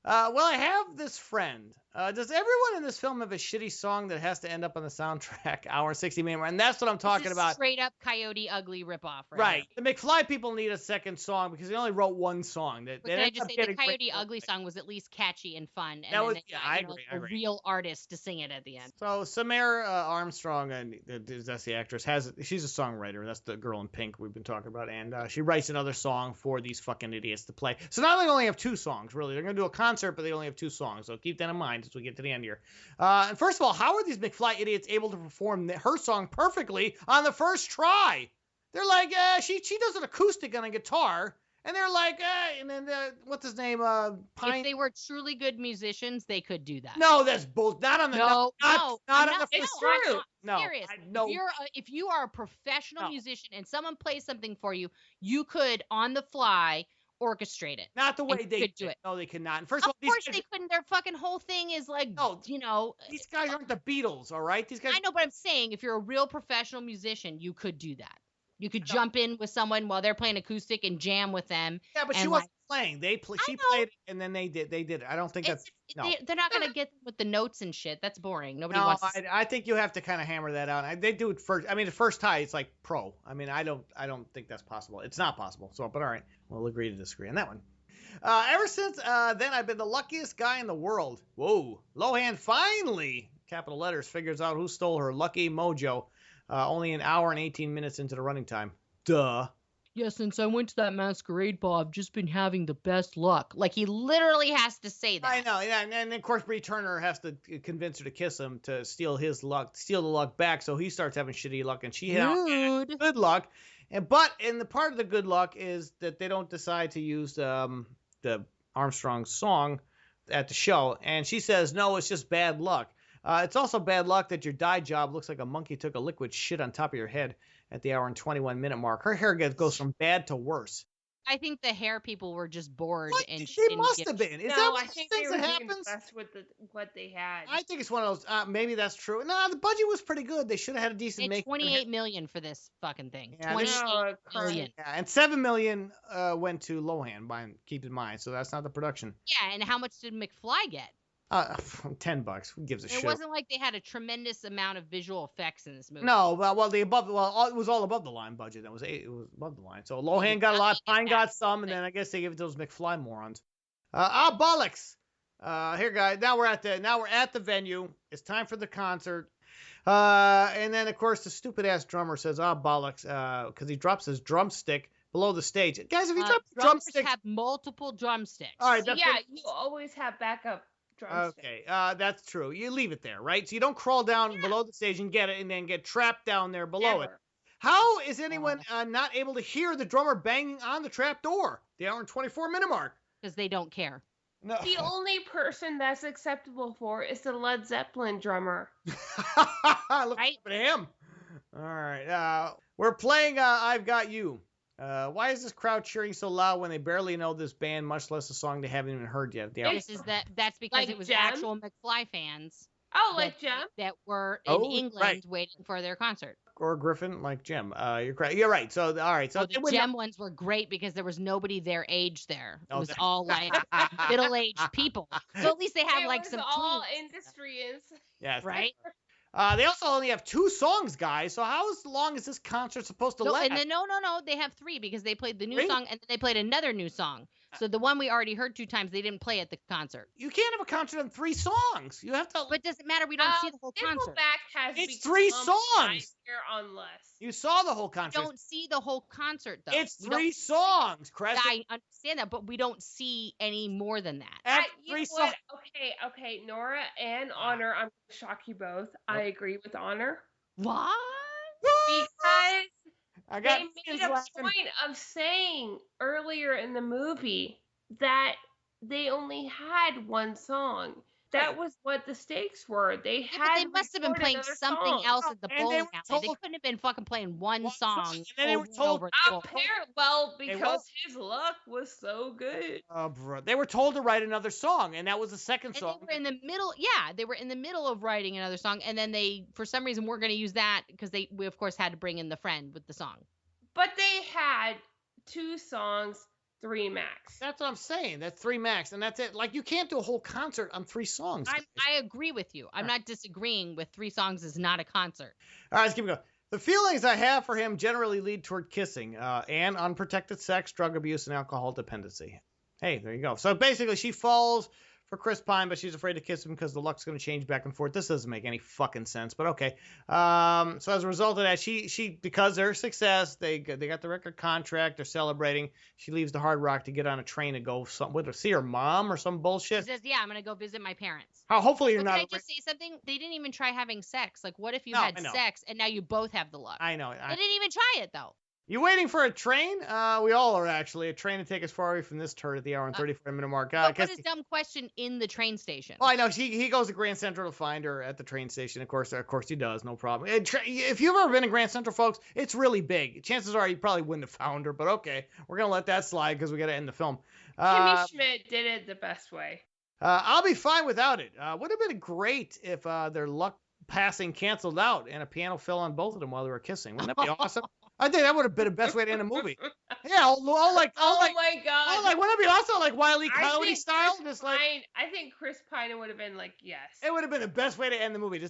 Speaker 5: Well, I have this friend. Does everyone in this film have a shitty song that has to end up on the soundtrack? Hour 60-minute mark, and that's what I'm talking
Speaker 2: This is
Speaker 5: about.
Speaker 2: straight up Coyote Ugly ripoff,
Speaker 5: Right. The McFly people need a second song because they only wrote one song.
Speaker 2: But can I just say the Coyote Ugly song was at least catchy and fun, and
Speaker 5: That was-
Speaker 2: then they
Speaker 5: yeah,
Speaker 2: got,
Speaker 5: I
Speaker 2: you know,
Speaker 5: agree, I
Speaker 2: a
Speaker 5: agree.
Speaker 2: real artist to sing it at the end.
Speaker 5: So Samara Armstrong, and that's the actress, she's a songwriter. That's the girl in pink we've been talking about, and she writes another song for these fucking idiots to play. So now they only have 2 songs, really. They're gonna do a concert, but they only have 2 songs. So keep that in mind as we get to the end here. And first of all, how are these McFly idiots able to perform her song perfectly on the first try? They're like, she does an acoustic on a guitar, and they're like, and then what's his name, Pine.
Speaker 2: If they were truly good musicians, they could do that.
Speaker 5: No, that's bull. Not on the
Speaker 2: No,
Speaker 5: not
Speaker 2: I'm
Speaker 5: on the
Speaker 2: no,
Speaker 5: first
Speaker 2: I'm
Speaker 5: try.
Speaker 2: not
Speaker 5: No,
Speaker 2: serious.
Speaker 5: no.
Speaker 2: If you are a professional
Speaker 5: No.
Speaker 2: musician and someone plays something for you, you could on the fly orchestrate it.
Speaker 5: Not the way
Speaker 2: and
Speaker 5: they
Speaker 2: could do
Speaker 5: did.
Speaker 2: it.
Speaker 5: No, they could not. And first of
Speaker 2: Of
Speaker 5: all,
Speaker 2: course they couldn't. Their fucking whole thing is like,
Speaker 5: No.
Speaker 2: you know.
Speaker 5: these guys aren't the Beatles, all right? These guys.
Speaker 2: I know, but I'm saying if you're a real professional musician, you could do that. You could
Speaker 5: know.
Speaker 2: jump in with someone while they're playing acoustic and jam with them.
Speaker 5: Yeah, but she
Speaker 2: and,
Speaker 5: wasn't playing. She
Speaker 2: know.
Speaker 5: played it, and then they did it. I don't think that's. No.
Speaker 2: They're not gonna get with the notes and shit. That's boring. Nobody
Speaker 5: No,
Speaker 2: wants.
Speaker 5: I think you have to kind of hammer that out. They do it first. I mean, the first tie, it's like pro. I mean, I don't think that's possible. It's not possible. So, but all right, we'll agree to disagree on that one. Ever since then, I've been the luckiest guy in the world. Whoa. Lohan finally, capital letters, figures out who stole her lucky mojo. Only an hour and 18 minutes into the running time. Duh.
Speaker 2: Yeah, since I went to that masquerade ball, I've just been having the best luck. Like, he literally has to say that.
Speaker 5: I know, yeah, and of course Bree Turner has to convince her to kiss him to steal his luck, steal the luck back, so he starts having shitty luck, and she has good luck. But the part of the good luck is that they don't decide to use the Armstrong song at the show, and she says, no, it's just bad luck. It's also bad luck that your dye job looks like a monkey took a liquid shit on top of your head at the hour and 21 minute mark. Her hair goes from bad to worse.
Speaker 2: I think the hair people were just bored and
Speaker 5: they must have been. Is that one of those things that happens?
Speaker 4: That's what they had.
Speaker 5: I think it's one of those. Maybe that's true. No, the budget was pretty good. They should have had a decent make.
Speaker 2: $28 million for this fucking thing.
Speaker 5: Yeah,
Speaker 2: $28 million.
Speaker 5: Yeah, and $7 million went to Lohan. Keep in mind, so that's not the production.
Speaker 2: Yeah, and how much did McFly get?
Speaker 5: $10. Who gives a shit?
Speaker 2: It wasn't like they had a tremendous amount of visual effects in this movie.
Speaker 5: No, it was all above the line budget. It was above the line. So Lohan got a lot, Pine got some, and then I guess they gave it to those McFly morons. Bollocks! Here, guys. Now we're at the venue. It's time for the concert. And then of course the stupid ass drummer says, bollocks, because he drops his drumstick below the stage. Guys, if you drop drumsticks,
Speaker 2: have multiple drumsticks.
Speaker 5: All right,
Speaker 4: you always have backup.
Speaker 5: Okay, that's true. You leave it there, right? So you don't crawl down below the stage and get it and then get trapped down there below it. How is anyone not able to hear the drummer banging on the trap door? The hour and 24 minute mark.
Speaker 2: Because they don't care.
Speaker 5: No.
Speaker 4: The only person that's acceptable for is the Led Zeppelin drummer.
Speaker 5: Look at him. All right. We're playing I've Got You. Why is this crowd cheering so loud when they barely know this band, much less a song they haven't even heard yet?
Speaker 2: That's because
Speaker 4: like
Speaker 2: it was
Speaker 4: Jem?
Speaker 2: Actual McFly fans.
Speaker 4: Oh, like Jem?
Speaker 2: That were in England waiting for their concert.
Speaker 5: Or Griffin, like Jem. You're correct. You're right. So, all right. So
Speaker 2: the Jem ones were great because there was nobody their age there. It was all like middle-aged people. So at least they have like some
Speaker 4: all
Speaker 2: tweets.
Speaker 4: industrians.
Speaker 5: Yes.
Speaker 2: Right?
Speaker 5: They also only have 2 songs, guys. So how long is this concert supposed to last?
Speaker 2: And then, no. They have 3 because they played the new song and then they played another new song. So the one we already heard 2 times, they didn't play at the concert.
Speaker 5: You can't have a concert on 3 songs. You have to.
Speaker 2: But it doesn't matter. We don't see the whole concert.
Speaker 5: It's 3 songs.
Speaker 4: Unless
Speaker 5: you saw the whole concert.
Speaker 2: We don't see the whole concert though.
Speaker 5: It's 3 songs, Crest.
Speaker 2: I understand that, but we don't see any more that.
Speaker 5: At 3 songs.
Speaker 4: Okay, Nora and Honor. I'm gonna shock you both. I agree with Honor.
Speaker 2: What?
Speaker 4: Because they made a point of saying earlier in the movie that they only had 1 song. That was what the stakes were. They
Speaker 2: must have been playing something else at the bowling alley. They couldn't have been fucking playing one song.
Speaker 5: And then they were told,
Speaker 4: because his luck was so good.
Speaker 5: Oh, bro. They were told to write another song, and that was the second song.
Speaker 2: They were in the middle. Yeah, they were in the middle of writing another song, and then they, for some reason, weren't going to use that because we of course had to bring in the friend with the song.
Speaker 4: But they had 2 songs. 3 max.
Speaker 5: That's what I'm saying. That's 3 max, and that's it. Like, you can't do a whole concert on 3 songs.
Speaker 2: I agree with you. I'm not disagreeing with 3 songs is not a concert.
Speaker 5: All right, let's keep going. The feelings I have for him generally lead toward kissing and unprotected sex, drug abuse, and alcohol dependency. Hey, there you go. So basically, she falls for Chris Pine, but she's afraid to kiss him because the luck's going to change back and forth. This doesn't make any fucking sense, but okay. So as a result of that, she because of her success, they got the record contract. They're celebrating. She leaves the Hard Rock to get on a train to go with her, see her mom or some bullshit.
Speaker 2: She says, "Yeah, I'm going to go visit my parents."
Speaker 5: Hopefully you're not.
Speaker 2: Can I just say something? They didn't even try having sex. Like, what if you had sex and now you both have the luck?
Speaker 5: I know.
Speaker 2: They didn't even try it though.
Speaker 5: You waiting for a train? We all are actually. A train to take us far away from this turd at the hour and 34 minute mark.
Speaker 2: What is a dumb question in the train station?
Speaker 5: Well, I know. He goes to Grand Central to find her at the train station. Of course he does. No problem. If you've ever been to Grand Central, folks, it's really big. Chances are you probably wouldn't have found her, but okay. We're going to let that slide because we got to end the film.
Speaker 4: Kimmy Schmidt did it the best way.
Speaker 5: I'll be fine without it. Would have been great if their luck passing canceled out and a piano fell on both of them while they were kissing. Wouldn't that be awesome? I think that would have been the best way to end a movie. Yeah,
Speaker 4: oh my god!
Speaker 5: Wouldn't that be awesome? Like Wile E. Coyote style, just like.
Speaker 4: I think Chris Pine would have been like, yes.
Speaker 5: It would have been the best way to end the movie.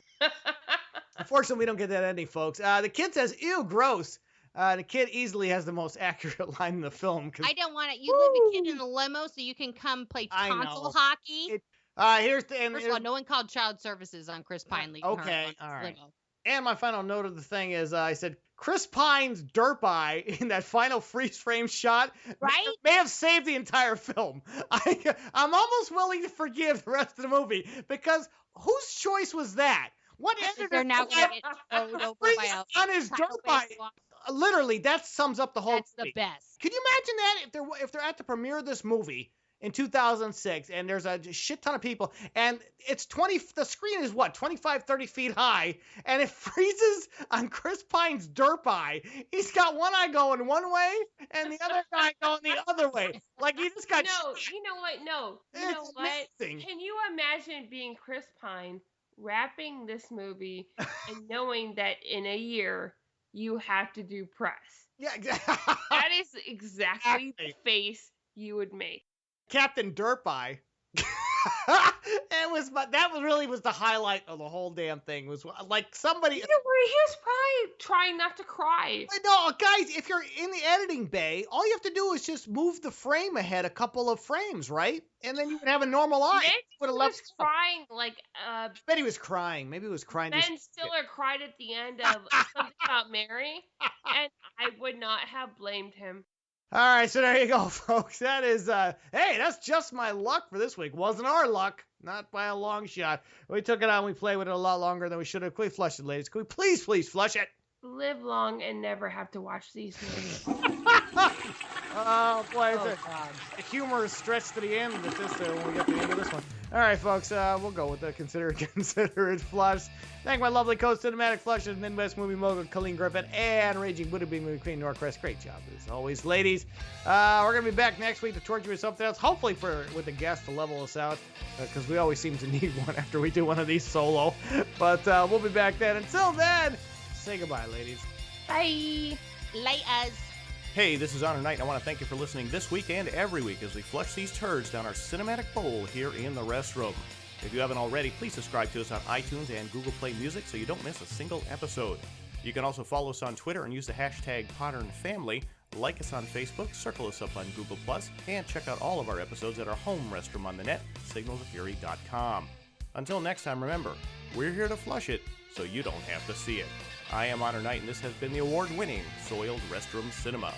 Speaker 5: Unfortunately, we don't get that ending, folks. The kid says, "Ew, gross." The kid easily has the most accurate line in the film.
Speaker 2: I don't want it. You leave a kid in a limo so you can come play
Speaker 5: I
Speaker 2: console
Speaker 5: know.
Speaker 2: hockey.
Speaker 5: Here's the and
Speaker 2: First of all, no one called child services on Chris Pine leaving her
Speaker 5: okay,
Speaker 2: alone.
Speaker 5: all right.
Speaker 2: Limo.
Speaker 5: And my final note of the thing is, I said Chris Pine's dirt eye in that final freeze frame shot
Speaker 2: Right?
Speaker 5: may have saved the entire film. I'm almost willing to forgive the rest of the movie because whose choice was that? What editor?
Speaker 2: They're now going to get thrown over by a
Speaker 5: on his dirt eye. Literally, that sums up the whole
Speaker 2: That's
Speaker 5: movie.
Speaker 2: the best.
Speaker 5: Could you imagine that if they're at the premiere of this movie in 2006 and there's a shit ton of people and it's the screen is what, 25, 30 feet high, and it freezes on Chris Pine's derp eye. He's got one eye going one way and the other eye going the other way. Like he just got
Speaker 4: No, you know what? No. You know
Speaker 5: It's
Speaker 4: what?
Speaker 5: amazing.
Speaker 4: Can you imagine being Chris Pine wrapping this movie and knowing that in a year you have to do press?
Speaker 5: Yeah, exactly.
Speaker 4: That is exactly the face you would make.
Speaker 5: Captain Derp Eye. That really was the highlight of the whole damn thing. Was like somebody.
Speaker 4: You know where he was probably trying not to cry.
Speaker 5: No, guys, if you're in the editing bay, all you have to do is just move the frame ahead a couple of frames, right? And then you would have a normal eye.
Speaker 4: Nick
Speaker 5: Would have
Speaker 4: was
Speaker 5: left.
Speaker 4: crying like
Speaker 5: I bet he was crying. Maybe he was crying.
Speaker 4: Ben Stiller cried at the end of Something About Mary, and I would not have blamed him.
Speaker 5: All right, so there you go, folks. That is, hey, that's just my luck for this week. Wasn't our luck, not by a long shot. We took it on. We played with it a lot longer than we should have. Can we flush it, ladies? Can we please flush it?
Speaker 4: Live long and never have to watch these movies.
Speaker 5: Oh, boy, the humor is stretched to the end of this when we get to the end of this one. All right, folks, we'll go with the consider it flush. Thank my lovely co-cinematic flushes, Midwest movie mogul Colleen Griffin and Raging Buddha Being movie queen Norcrest. Great job, as always, ladies. We're going to be back next week to torture you with something else, hopefully with a guest to level us out, because we always seem to need one after we do one of these solo. But we'll be back then. Until then, say goodbye, ladies.
Speaker 4: Bye.
Speaker 2: Laters.
Speaker 1: Hey, this is Honor Knight, and I want to thank you for listening this week and every week as we flush these turds down our cinematic bowl here in the Restroom. If you haven't already, please subscribe to us on iTunes and Google Play Music so you don't miss a single episode. You can also follow us on Twitter and use the hashtag PodernFamily, like us on Facebook, circle us up on Google+, and check out all of our episodes at our home restroom on the net, signalsoffury.com. Until next time, remember, we're here to flush it so you don't have to see it. I am Honor Knight, and this has been the award-winning Soiled Restroom Cinema.